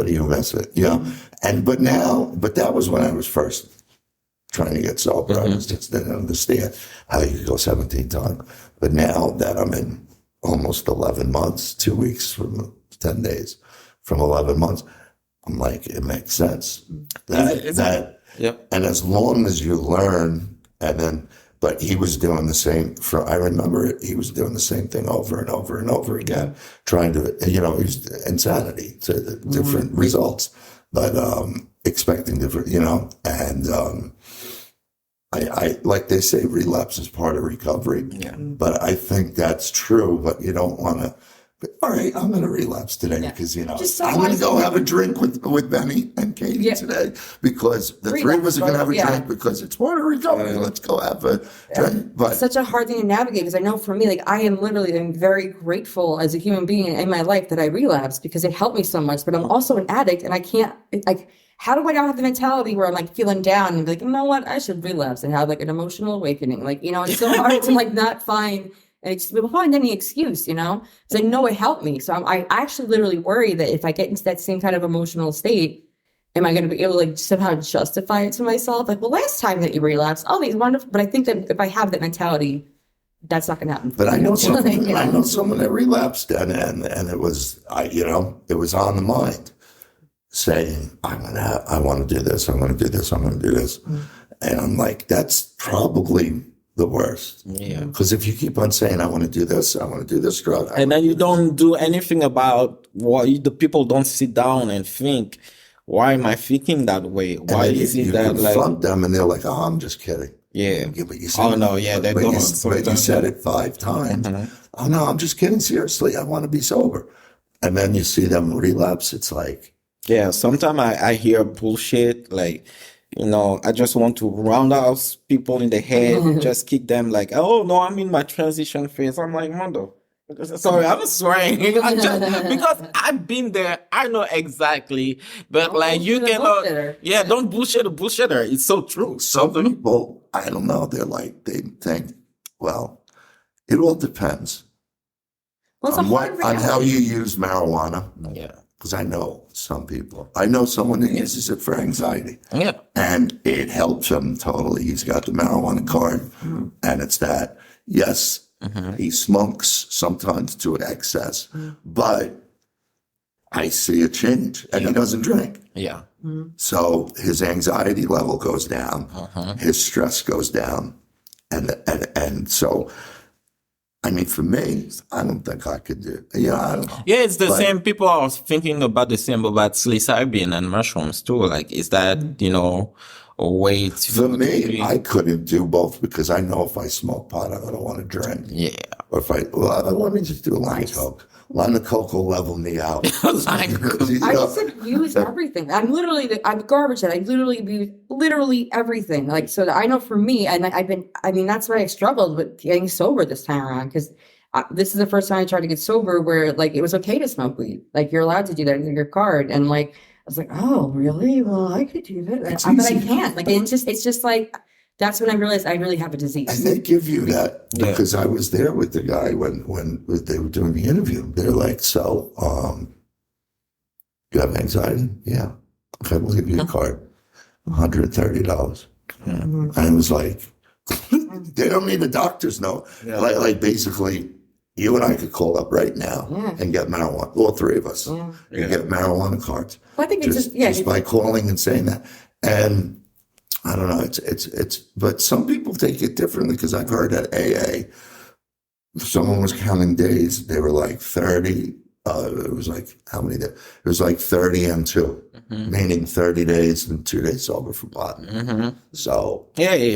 do you miss it? You know? But that was when I was first trying to get sober. I was just didn't understand how you could go 17 times. But now that I'm in almost 11 months, 2 weeks from 10 days from 11 months, I'm like, it makes sense. And as long as you learn, but he was doing the same. I remember it. He was doing the same thing over and over and over again, trying to, he was insanity to different results, but expecting different, and I like they say, relapse is part of recovery. Yeah. But I think that's true. But you don't want to. All right, I'm going to relapse today because I'm going to go have a drink with Benny and Katie today because the three of us are going to have a drink because it's part of recovery. Let's go have a drink. But it's such a hard thing to navigate because I know for me, like I'm very grateful as a human being in my life that I relapsed because it helped me so much. But I'm also an addict and I can't like. How do I not have the mentality where I'm like feeling down and be like, you know what, I should relapse and have like an emotional awakening? Like, it's so hard to like not find any excuse, because I know it helped me. So I actually literally worry that if I get into that same kind of emotional state, am I going to be able to like somehow justify it to myself? Like, well, last time that you relapsed, all these wonderful, but I think that if I have that mentality, that's not going to happen. But I know someone that relapsed and it was, it was on the mind. Saying, I want to do this, I'm going to do this, I'm going to do this. And I'm like, that's probably the worst. Yeah. Because if you keep on saying, I want to do this, I want to do this drug. And then you don't do anything about the people don't sit down and think, why am I thinking that way? Why is it that like... confront them and they're like, oh, I'm just kidding. Yeah. But you said you said it 5 times. Oh, no, I'm just kidding. Seriously, I want to be sober. And then you see them relapse. It's like... Yeah, sometimes I hear bullshit, like, I just want to round out people in the head, just kick them like, oh, no, I'm in my transition phase. I'm like, Mondo, sorry, I'm swearing. Because I've been there, I know exactly. But don't like, you cannot, don't bullshit a bullshitter. It's so true. Some people, I don't know, they think, well, it all depends on how you use marijuana. Yeah. Because I know some people. I know someone that uses it for anxiety. Yeah. And it helps him totally. He's got the marijuana card. And it's that. Yes, He smokes sometimes to excess, but I see a change, and he doesn't drink. Yeah. So his anxiety level goes down, his stress goes down, and so, I mean, for me, I don't think I could do. I don't know. Yeah, it's the same. People are thinking about the same about psilocybin and mushrooms too. Like, is that, a way to... For me, I couldn't do both because I know if I smoke pot, I don't want to drink. Yeah. Or if let me just do a line of coke. Line of coke will level me out. I just use everything. I'm garbage head. I literally use literally everything. Like, so that I know for me, and that's why I struggled with getting sober this time around, because this is the first time I tried to get sober where, like, it was okay to smoke weed. Like, you're allowed to do that with your card. And, like, I was like, oh, really? Well, I could do that. But I can't. Like, it's just like, that's when I realized I really have a disease. And they give you that because I was there with the guy when they were doing the interview. They're like, so, you have anxiety? Yeah. Okay, we'll give you a card. $130. And it was like, they don't need the doctor's note. Yeah. Like basically, you and I could call up right now and get marijuana. All three of us. And get marijuana cards. Well, I think just by calling and saying that. And I don't know. It's but some people take it differently, because I've heard at AA, someone was counting days. They were like 30. It was like, how many days? It was like 30 and 2, meaning 30 days and 2 days sober from pot. So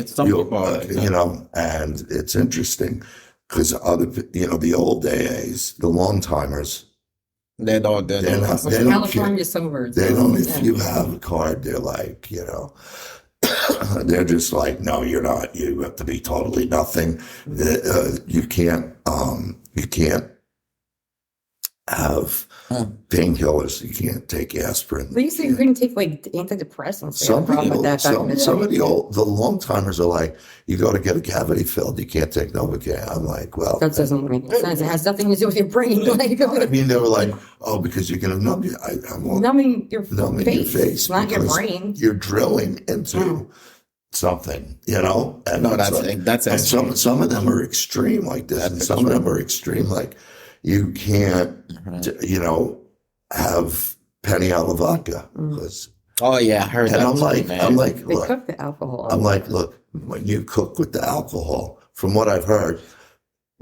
some people, and it's interesting because the old AAs, the long timers, they're not California sober. They don't. If you have a card, they're like, they're just like, no, you're not. You have to be totally nothing. You can't have painkillers. You can't take aspirin. But you said you couldn't take like antidepressants. Some of the long timers are like, you go to get a cavity filled, you can't take Novocaine. I'm like, well, that doesn't make sense. It has nothing to do with your brain. I mean, they were like, oh, because you're going to numb you. Numbing your face, not your brain. You're drilling into something, And that's and some of them are extreme like this, and some of them are extreme like, you can't, have Peniel vodka. Oh yeah, I heard that. And I'm like, they look, cook the alcohol. I'm like, look, when you cook with the alcohol, from what I've heard,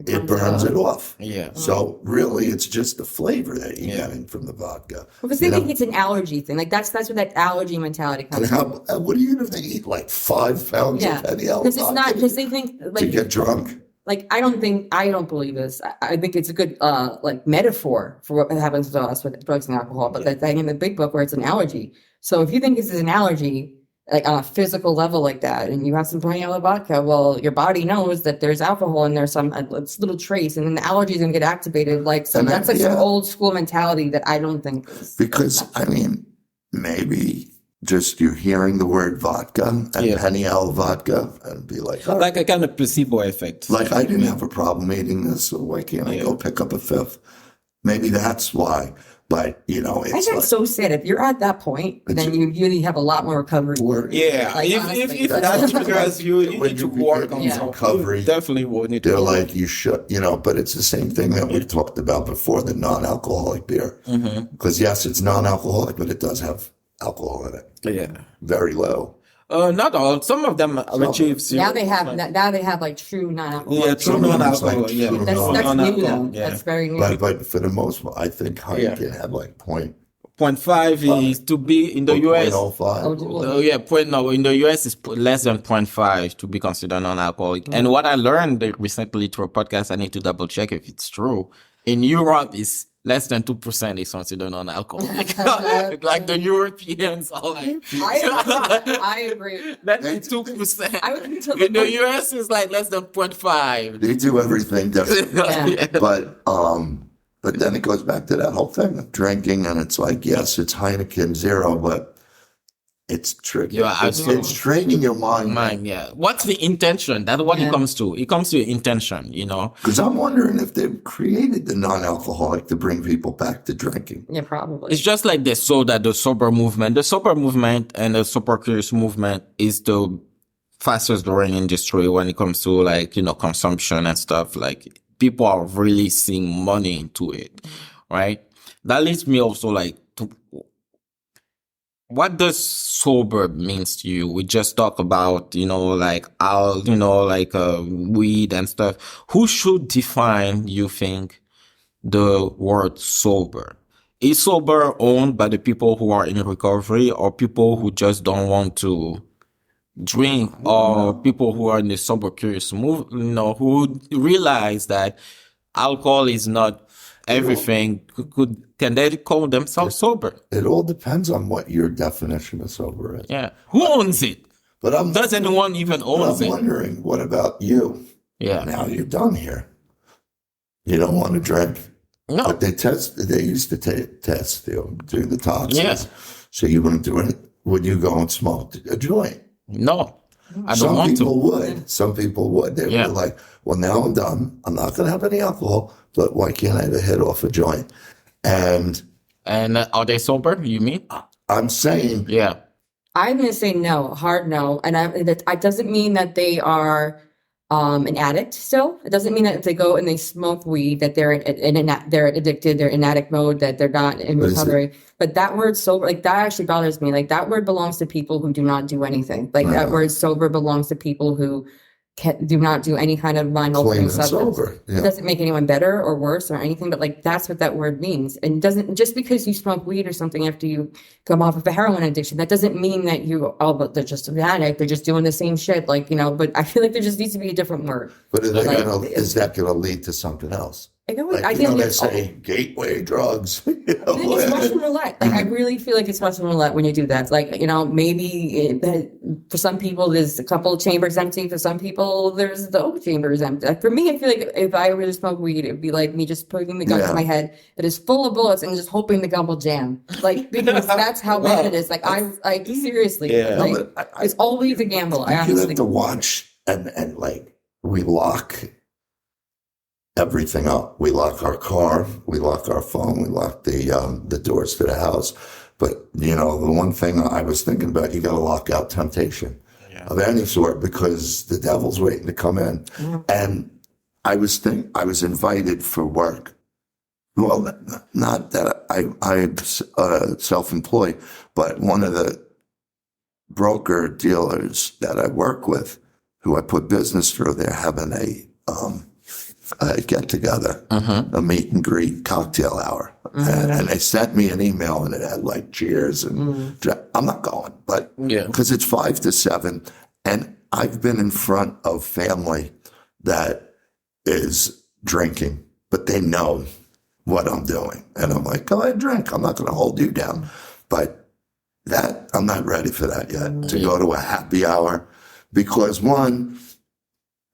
it burns it off. Yeah. So really, it's just the flavor that you're getting from the vodka. Because they think it's an allergy thing. Like that's where that allergy mentality comes from. What do you if they eat like 5 pounds of Peniel vodka? Because it's not, because they think like to get drunk. Like, I don't believe this. I think it's a good, metaphor for what happens to us with drugs and alcohol. But that thing in the big book where it's an allergy. So if you think this is an allergy, like on a physical level like that, and you have some Peniel vodka, well, your body knows that there's alcohol and there's some little trace, and then the allergy is going to get activated. Like, so that's like some old school mentality that I don't think is. Because, I mean, maybe just you're hearing the word vodka and Peniel vodka and be like, oh, like a kind of placebo effect. Like, I didn't have a problem eating this, so why can't I go pick up a 5th? Maybe that's why. But, it's that's so sad. If you're at that point, then you really have a lot more recovery. If that's because you need to work on recovery, definitely will need to. They're like, you should, but it's the same thing that we've talked about before, the non-alcoholic beer. Because yes, it's non-alcoholic, but it does have alcohol in it. Yeah. Very low. Not all. Some of them achieve zero. Now they have like true non-alcoholic. Yeah, true non-alcoholic. That's new though. That's very new. But for the most part, I think Heineken had like 0.5 is to be in the US. 0.05. In the US is less than 0.5 to be considered non-alcoholic. And what I learned recently through a podcast, I need to double check if it's true. In Europe, is less than 2% is considered non-alcoholic. Like the Europeans are like. I agree. Less than 2%. In the US, it's like less than 0.5. They do everything different. But then it goes back to that whole thing of drinking, and it's like, yes, it's Heineken 0, but it's tricky. It's training your mind. What's the intention? That's what it comes to. It comes to intention, Because I'm wondering if they've created the non-alcoholic to bring people back to drinking. Yeah, probably. It's just like the sober movement. The sober movement and the sober curious movement is to fastest growing industry when it comes to like, consumption and stuff. Like people are really seeing money into it, right? That leads me also like to what does sober means to you? We just talk about, like weed and stuff. Who should define, you think, the word sober? Is sober owned by the people who are in recovery or people who just don't want to drink or people who are in the sober curious move, who realize that alcohol is not everything? Can they call themselves sober? It all depends on what your definition of sober is. Yeah. Who owns it? But Does anyone even owns I'm it? wondering, what about you? Yeah. Now you're done here. You don't want to drink. No. But they used to test you, do the toxins. Yeah. So you wouldn't do it. Would you go and smoke a joint? No. I don't Some want people to. would. Some people would. They Yeah. were like, well, now I'm done. I'm not going to have any alcohol, but why can't I have a hit off a joint? And Are they sober, you mean? I'm saying, Yeah. I'm going to say no, hard no. And that doesn't mean that they are an addict still. It doesn't mean that if they go and they smoke weed that they're they're addicted, they're in addict mode, that they're not in But is it- recovery. But that word sober, like that actually bothers me. Like that word belongs to people who do not do anything. Like that word sober belongs to people who do not do any kind of mind clean altering and substance. sober. It Yeah. doesn't make anyone better or worse or anything, but like that's what that word means. And it doesn't, just because you smoke weed or something after you come off of a heroin addiction, that doesn't mean that but they're just an addict, they're just doing the same shit. Like, but I feel like there just needs to be a different word. But is Like, that going to lead to something else? I know, Like, I think they it's, say gateway drugs. I think it's Russian roulette. Like I really feel like it's Russian roulette when you do that. Like, maybe for some people there's a couple of chambers empty. For some people there's the whole chambers empty. Like, for me, I feel like if I were to smoke weed, it'd be like me just putting the gun to my head that is full of bullets and just hoping the gun will jam. Like, because that's how bad it is. Like seriously, Yeah. like No, but it's always a gamble. I You honestly have to watch and like we lock everything up. We lock our car, we lock our phone, we lock the doors to the house. But the one thing I was thinking about, you got to lock out temptation of any sort because the devil's waiting to come in. And I was invited for work. Well, not that I'm self-employed, but one of the broker dealers that I work with, who I put business through, they're having a get together, a meet and greet cocktail hour. And they sent me an email and it had like cheers and I'm not going, but because it's 5 to 7 and I've been in front of family that is drinking, but they know what I'm doing. And I'm like, go ahead, drink. I'm not going to hold you down. But that, I'm not ready for that yet, to go to a happy hour. Because one,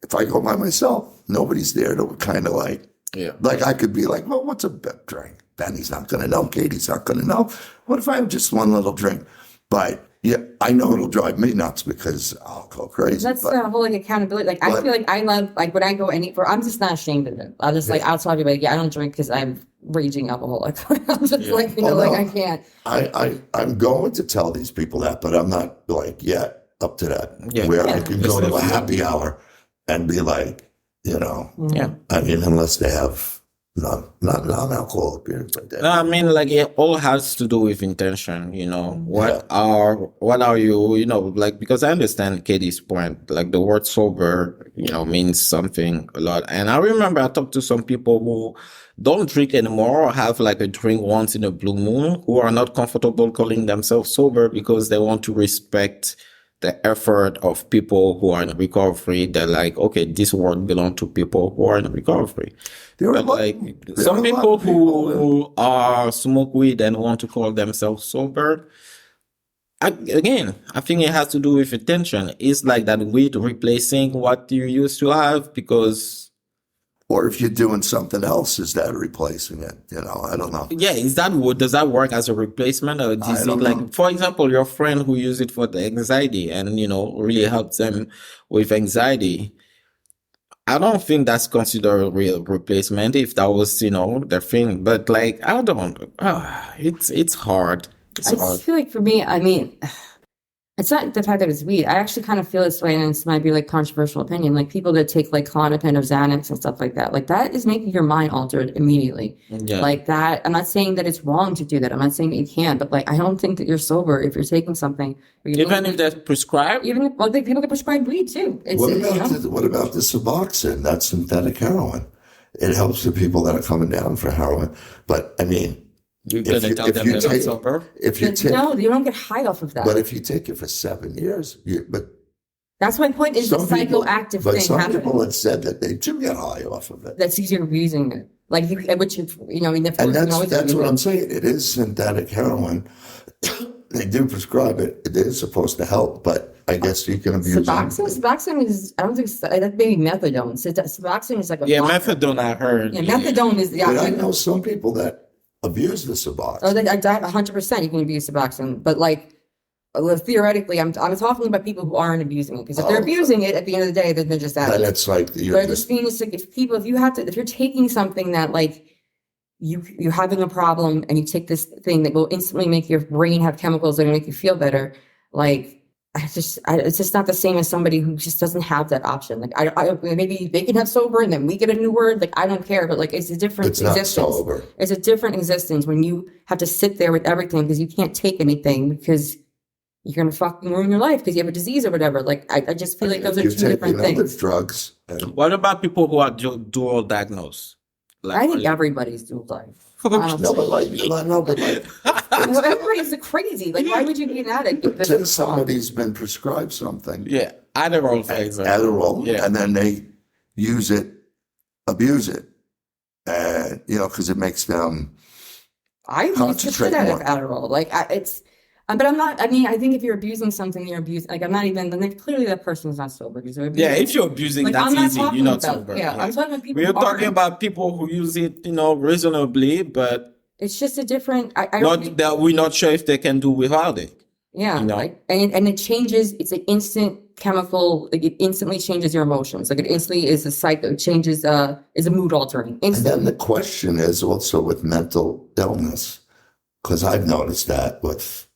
if I go by myself, nobody's there to kind of like I could be like, well, what's a big drink? Benny's not going to know. Katie's not going to know. What if I have just one little drink? But yeah, I know it'll drive me nuts because I'll go crazy. That's the whole accountability. Like I feel like I love when I go I'm just not ashamed of it. I'll just I'll tell you I don't drink because I'm raging alcoholic. I'm just I can't. I'm going to tell these people that, but I'm not yet up to that where I can go to a happy hour and be like, I mean, unless they have not non-alcoholic beers like that. No, I mean, it all has to do with intention, what are you, because I understand Katie's point, like the word sober, means something a lot. And I remember I talked to some people who don't drink anymore or have a drink once in a blue moon, who are not comfortable calling themselves sober because they want to respect the effort of people who are in recovery. They're like, okay, this word belongs to people who are in recovery. But some people who are smoke weed and want to call themselves sober, I think it has to do with intention. It's like that weed replacing what you used to have because... Or if you're doing something else, is that replacing it? I don't know. Yeah, does that work as a replacement? Or is it know. For example, your friend who used it for the anxiety and, really helps them with anxiety. I don't think that's considered a real replacement if that was, their thing. But I don't, it's hard. It's hard. I feel like for me, I mean, It's not the fact that it's weed. I actually kind of feel this way, and this might be like controversial opinion. Like people that take like Klonopin or Xanax and stuff like that is making your mind altered immediately. Yeah. Like that. I'm not saying that it's wrong to do that. I'm not saying that you can't, but like I don't think that you're sober if you're taking something. Even if they're prescribed? Even well, like people get prescribed weed too. What about the Suboxone? That's synthetic heroin. It helps the people that are coming down for heroin. But I mean, You're going to tell them they're not sober? No, you don't get high off of that. But if you take it for 7 years, that's my point. Is the psychoactive thing some happening? people have said that they do get high off of it. That's easier using it. Like which I mean, and that's what I'm saying. It is synthetic heroin. They do prescribe it. It is supposed to help, but I guess you can abuse it. Suboxone is, I don't think, that maybe methadone. Suboxone is like a methadone, I heard. Yeah, methadone is, But I know some people that abuse the Suboxone. Oh, I died 100%. You can abuse Suboxone, but like theoretically, I'm talking about people who aren't abusing it, because if they're abusing it, at the end of the day, then they're just addicts. Then it's like you're just being like, if you're taking something that like you're having a problem and you take this thing that will instantly make your brain have chemicals that will make you feel better, like it's just not the same as somebody who just doesn't have that option. Like maybe they can have sober and then we get a new word. Like I don't care, but like it's a different existence. Not sober. It's a different existence when you have to sit there with everything because you can't take anything because you're gonna fucking ruin your life because you have a disease or whatever. Like I just feel like those are two different things. Drugs. What about people who are dual diagnosed? Like, I think everybody's dual diagnosed. No, but like, everybody's crazy. Like, why would you be an addict? Until somebody's been prescribed something. Yeah, Adderall, for example. Adderall, yeah. And then they use it, abuse it, because it makes them. I use the shit out of Adderall. Like, but I'm not. I mean, I think if you're abusing something, you're abusing. Like, I'm not even. Then clearly that person is not sober because they're abusing. Yeah, if you're abusing, like, that's easy. You're not sober. Yeah, I'm talking about people. We're talking about people who use it, reasonably, but it's just a different. We're not sure if they can do without it. Yeah, like, and it changes. It's an instant chemical. Like it instantly changes your emotions. Like it instantly is a psycho. Changes. Is a mood altering. And then the question is also with mental illness, because I've noticed that with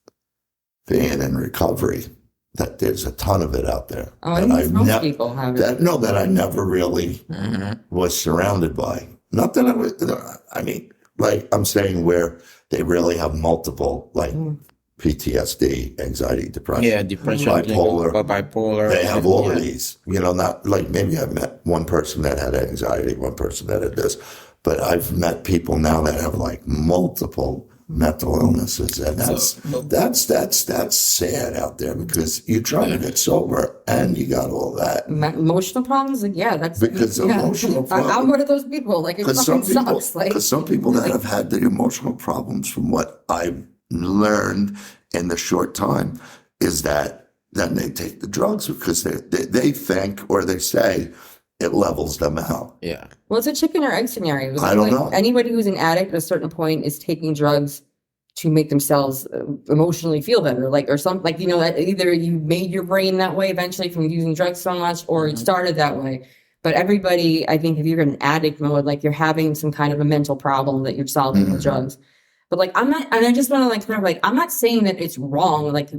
being in recovery, that there's a ton of it out there. Oh, I think most people have it. That I never really was surrounded by. Not that I mean, like I'm saying where they really have multiple, like PTSD, anxiety, depression. Yeah, depression, bipolar. They have all of these. Not like maybe I've met one person that had anxiety, one person that had this, but I've met people now that have like multiple mental illnesses, and that's sad out there because you're trying to get sober and you got all that emotional problems. Like, yeah, that's because emotional problems. I'm one of those people. Like, it fucking sucks. Like, because some people that have had the emotional problems, from what I've learned in the short time, is that then they take the drugs because they think or they say it levels them out. Yeah. Well, it's a chicken or egg scenario. I don't know. Anybody who's an addict at a certain point is taking drugs to make themselves emotionally feel better, or something, that either you made your brain that way eventually from using drugs so much, or it started that way. But everybody, I think, if you're in an addict mode, like you're having some kind of a mental problem that you're solving with drugs. But I'm not, and I just want to I'm not saying that it's wrong. If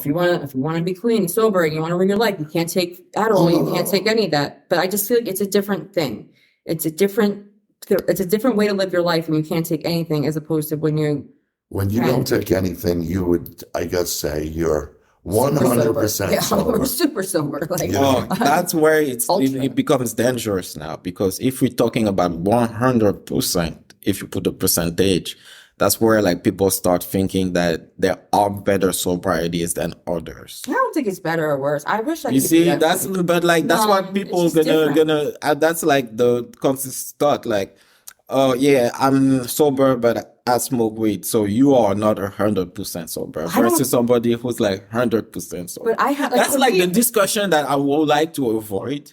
you want to be clean and sober and you want to ruin your life, you can't take Adderall, you can't take any of that. But I just feel like it's a different thing. It's a different way to live your life, and you can't take anything, as opposed to when you don't take anything, you would, I guess, say you're 100% sober. We're super sober. That's where it becomes dangerous now, because if we're talking about 100%, if you put a percentage, that's where people start thinking that there are better sobrieties than others. I don't think it's better or worse. I wish I could. You see, that's what people gonna that's like the constant thought, oh yeah, I'm sober, but I smoke weed. So you are not 100% sober versus somebody who's 100% sober. But I have that's the discussion that I would like to avoid.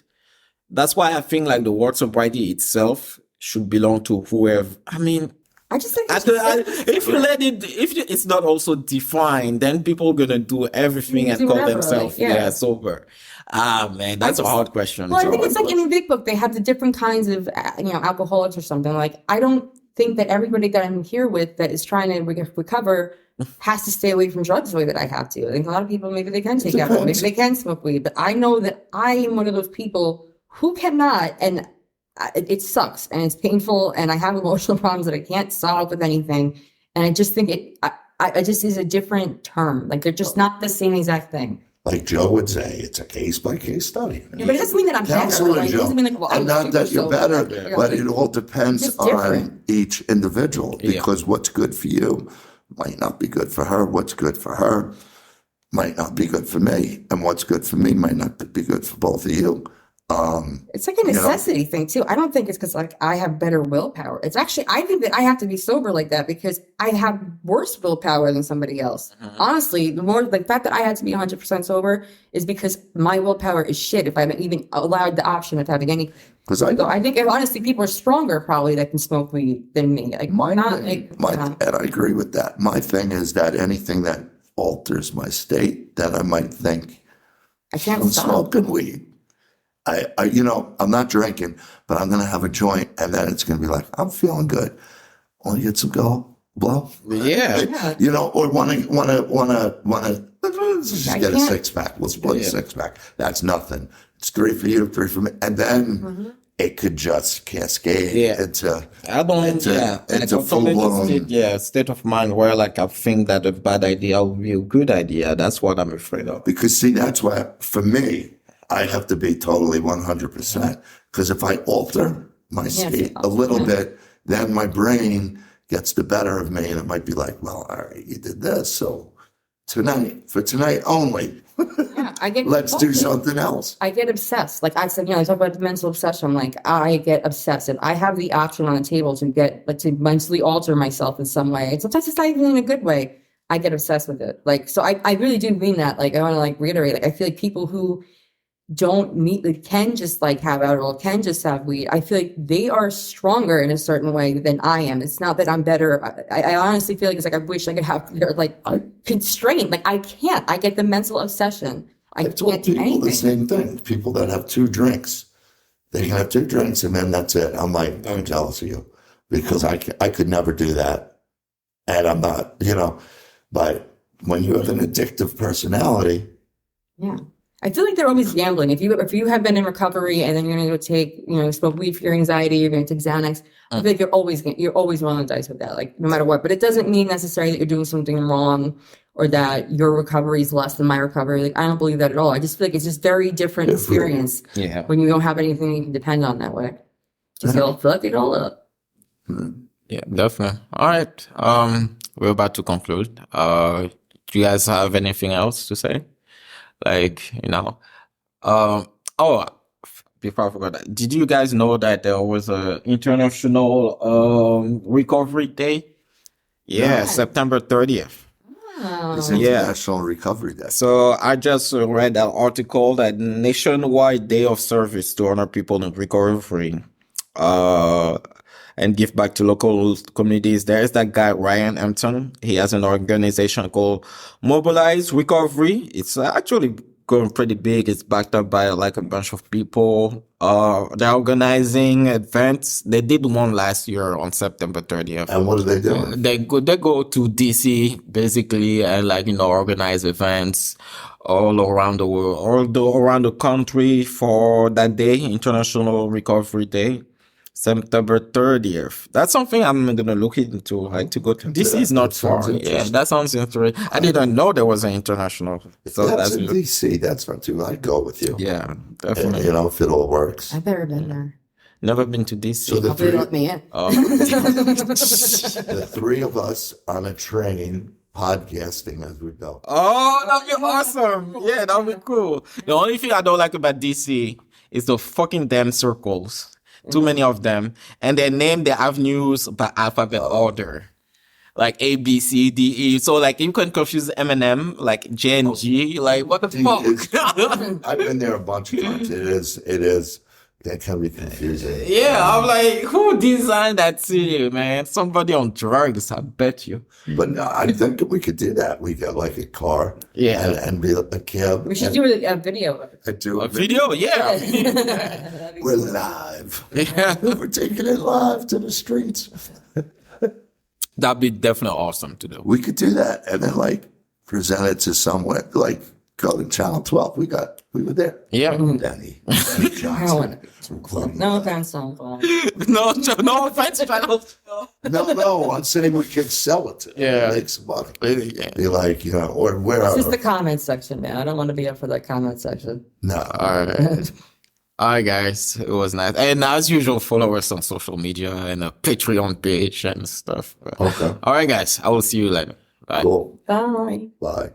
That's why I think the word sobriety itself should belong to whoever. I mean, I just think if you let it, if it's not also defined, then people are gonna do everything and call themselves sober. Man, that's a hard question. Well, I think it's in the Big Book, they have the different kinds of alcoholics or something. I don't think that everybody that I'm here with that is trying to recover has to stay away from drugs the way that I have to. I think a lot of people, maybe they can take It alcohol, maybe depends. they can smoke weed, but I know that I am one of those people who cannot, and it sucks and it's painful, and I have emotional problems that I can't solve with anything. And I just think I just is a different term. Like they're just not the same exact thing. Like Joe would say, it's a case by case study. Yeah, but it doesn't mean that I'm better. Counselor Like, it Joe, doesn't mean like, well, and I'm not super that you're sober. better, Like, but it all depends just on different. each individual, Yeah. because what's good for you might not be good for her. What's good for her might not be good for me, and what's good for me might not be good for both of you. It's like a necessity thing too. I don't think it's because like I have better willpower. It's actually, I think that I have to be sober like that because I have worse willpower than somebody else. Honestly, the fact that I had to be 100% sober is because my willpower is shit if I'm even allowed the option of having any. Because So I think honestly people are stronger probably that can smoke weed than me. Like and I agree with that. My thing is that anything that alters my state, that I might think I can't I'm stop. smoking weed. I'm not drinking, but I'm gonna have a joint, and then it's gonna be like, I'm feeling good. Want to get some blow? Yeah. Or wanna let's just I get a can't- 6-pack. We'll split Yeah. a 6-pack. That's nothing. It's 3 for you, 3 for me, and then it could just cascade Yeah. into. I don't, It's a- yeah. And it's a it's also full-blown- state of mind where like I think that a bad idea will be a good idea. That's what I'm afraid of. Because see, that's why for me, I have to be totally 100%. Because if I alter my state a little bit, then my brain gets the better of me, and it might be like, well, all right, you did this, so for tonight only, Yeah, I get let's do something else. I get obsessed. Like I said, I talk about the mental obsession. Like I get obsessed. If I have the option on the table to mentally alter myself in some way, and sometimes it's not even in a good way, I get obsessed with it. Like, so I really do mean that. Like, I want to like reiterate, like, I feel like people who can just like have alcohol, can just have weed. I feel like they are stronger in a certain way than I am. It's not that I'm better. I honestly feel like it's like, I wish I could have, they're like constrained. Like I can't, I get the mental obsession. I I've told can't do people the anything. same thing. People that have 2 drinks, they can have 2 drinks and then that's it. I'm like, I'm jealous of you because I could never do that. And I'm not, but when you have an addictive personality, Yeah. I feel like they're always gambling. If you have been in recovery and then you're going to go take, smoke weed for your anxiety, you're going to take Xanax. I feel like you're always rolling the dice with that, like no matter what. But it doesn't mean necessarily that you're doing something wrong or that your recovery is less than my recovery. Like I don't believe that at all. I just feel like it's just very different experience Yeah. when you don't have anything you can depend on that way. Just go fuck it all up. Yeah, definitely. All right. We're about to conclude. Do you guys have anything else to say? Like, before I forgot that, did you guys know that there was a international recovery day? Yeah, No. September 30th. it's Oh, International Recovery Day. So I just read an article that nationwide day of service to honor people in recovery, and give back to local communities. There's that guy, Ryan Hampton. He has an organization called Mobilize Recovery. It's actually going pretty big. It's backed up by like a bunch of people. They're organizing events. They did one last year on September 30th. And what are they doing? They go to DC basically and organize events all around the world, all around the country for that day, International Recovery Day, September 30th. That's something I'm gonna look into, like to go to. DC is not That sounds far. Yeah, interesting. that sounds interesting. I didn't know there was an international. So That's that's in DC. That's not too. I'd go with you. yeah, And, definitely. if it all works. I've never been there. Never been to DC. So the Hopefully they three, let me in. Oh. the 3 of us on a train podcasting as we go. Oh, that'd be awesome. Yeah, that'd be cool. The only thing I don't like about DC is the fucking damn circles. Too many of them. And they name the avenues by alphabet order. Like A, B, C, D, E. So like you can confuse Eminem, like J and G. Like what the fuck? I've been there a bunch of times. It is. That can be confusing. Yeah, I'm like, who designed that city, man? Somebody on drugs, I bet you. But no, I think we could do that. We get like a car. Yeah. And be a cab. We should do a video of it. and do A video? Yeah. We're live. Yeah. We're taking it live to the streets. That'd be definitely awesome to do. We could do that and then like present it to someone, like go to Channel 12. We were there. Yeah. Danny I Johnson. want to. No offense, SoundCloud. No offense, channel. No, I'm saying we could sell it to them. Yeah. Make some money. Yeah. Be like, you know, or where It's are just the comment section, man. I don't want to be up for that comment section. No. All right. All right, guys. It was nice. And as usual, follow us on social media and a Patreon page and stuff. Okay. All right, guys. I will see you later. Bye. Cool. Bye. Bye.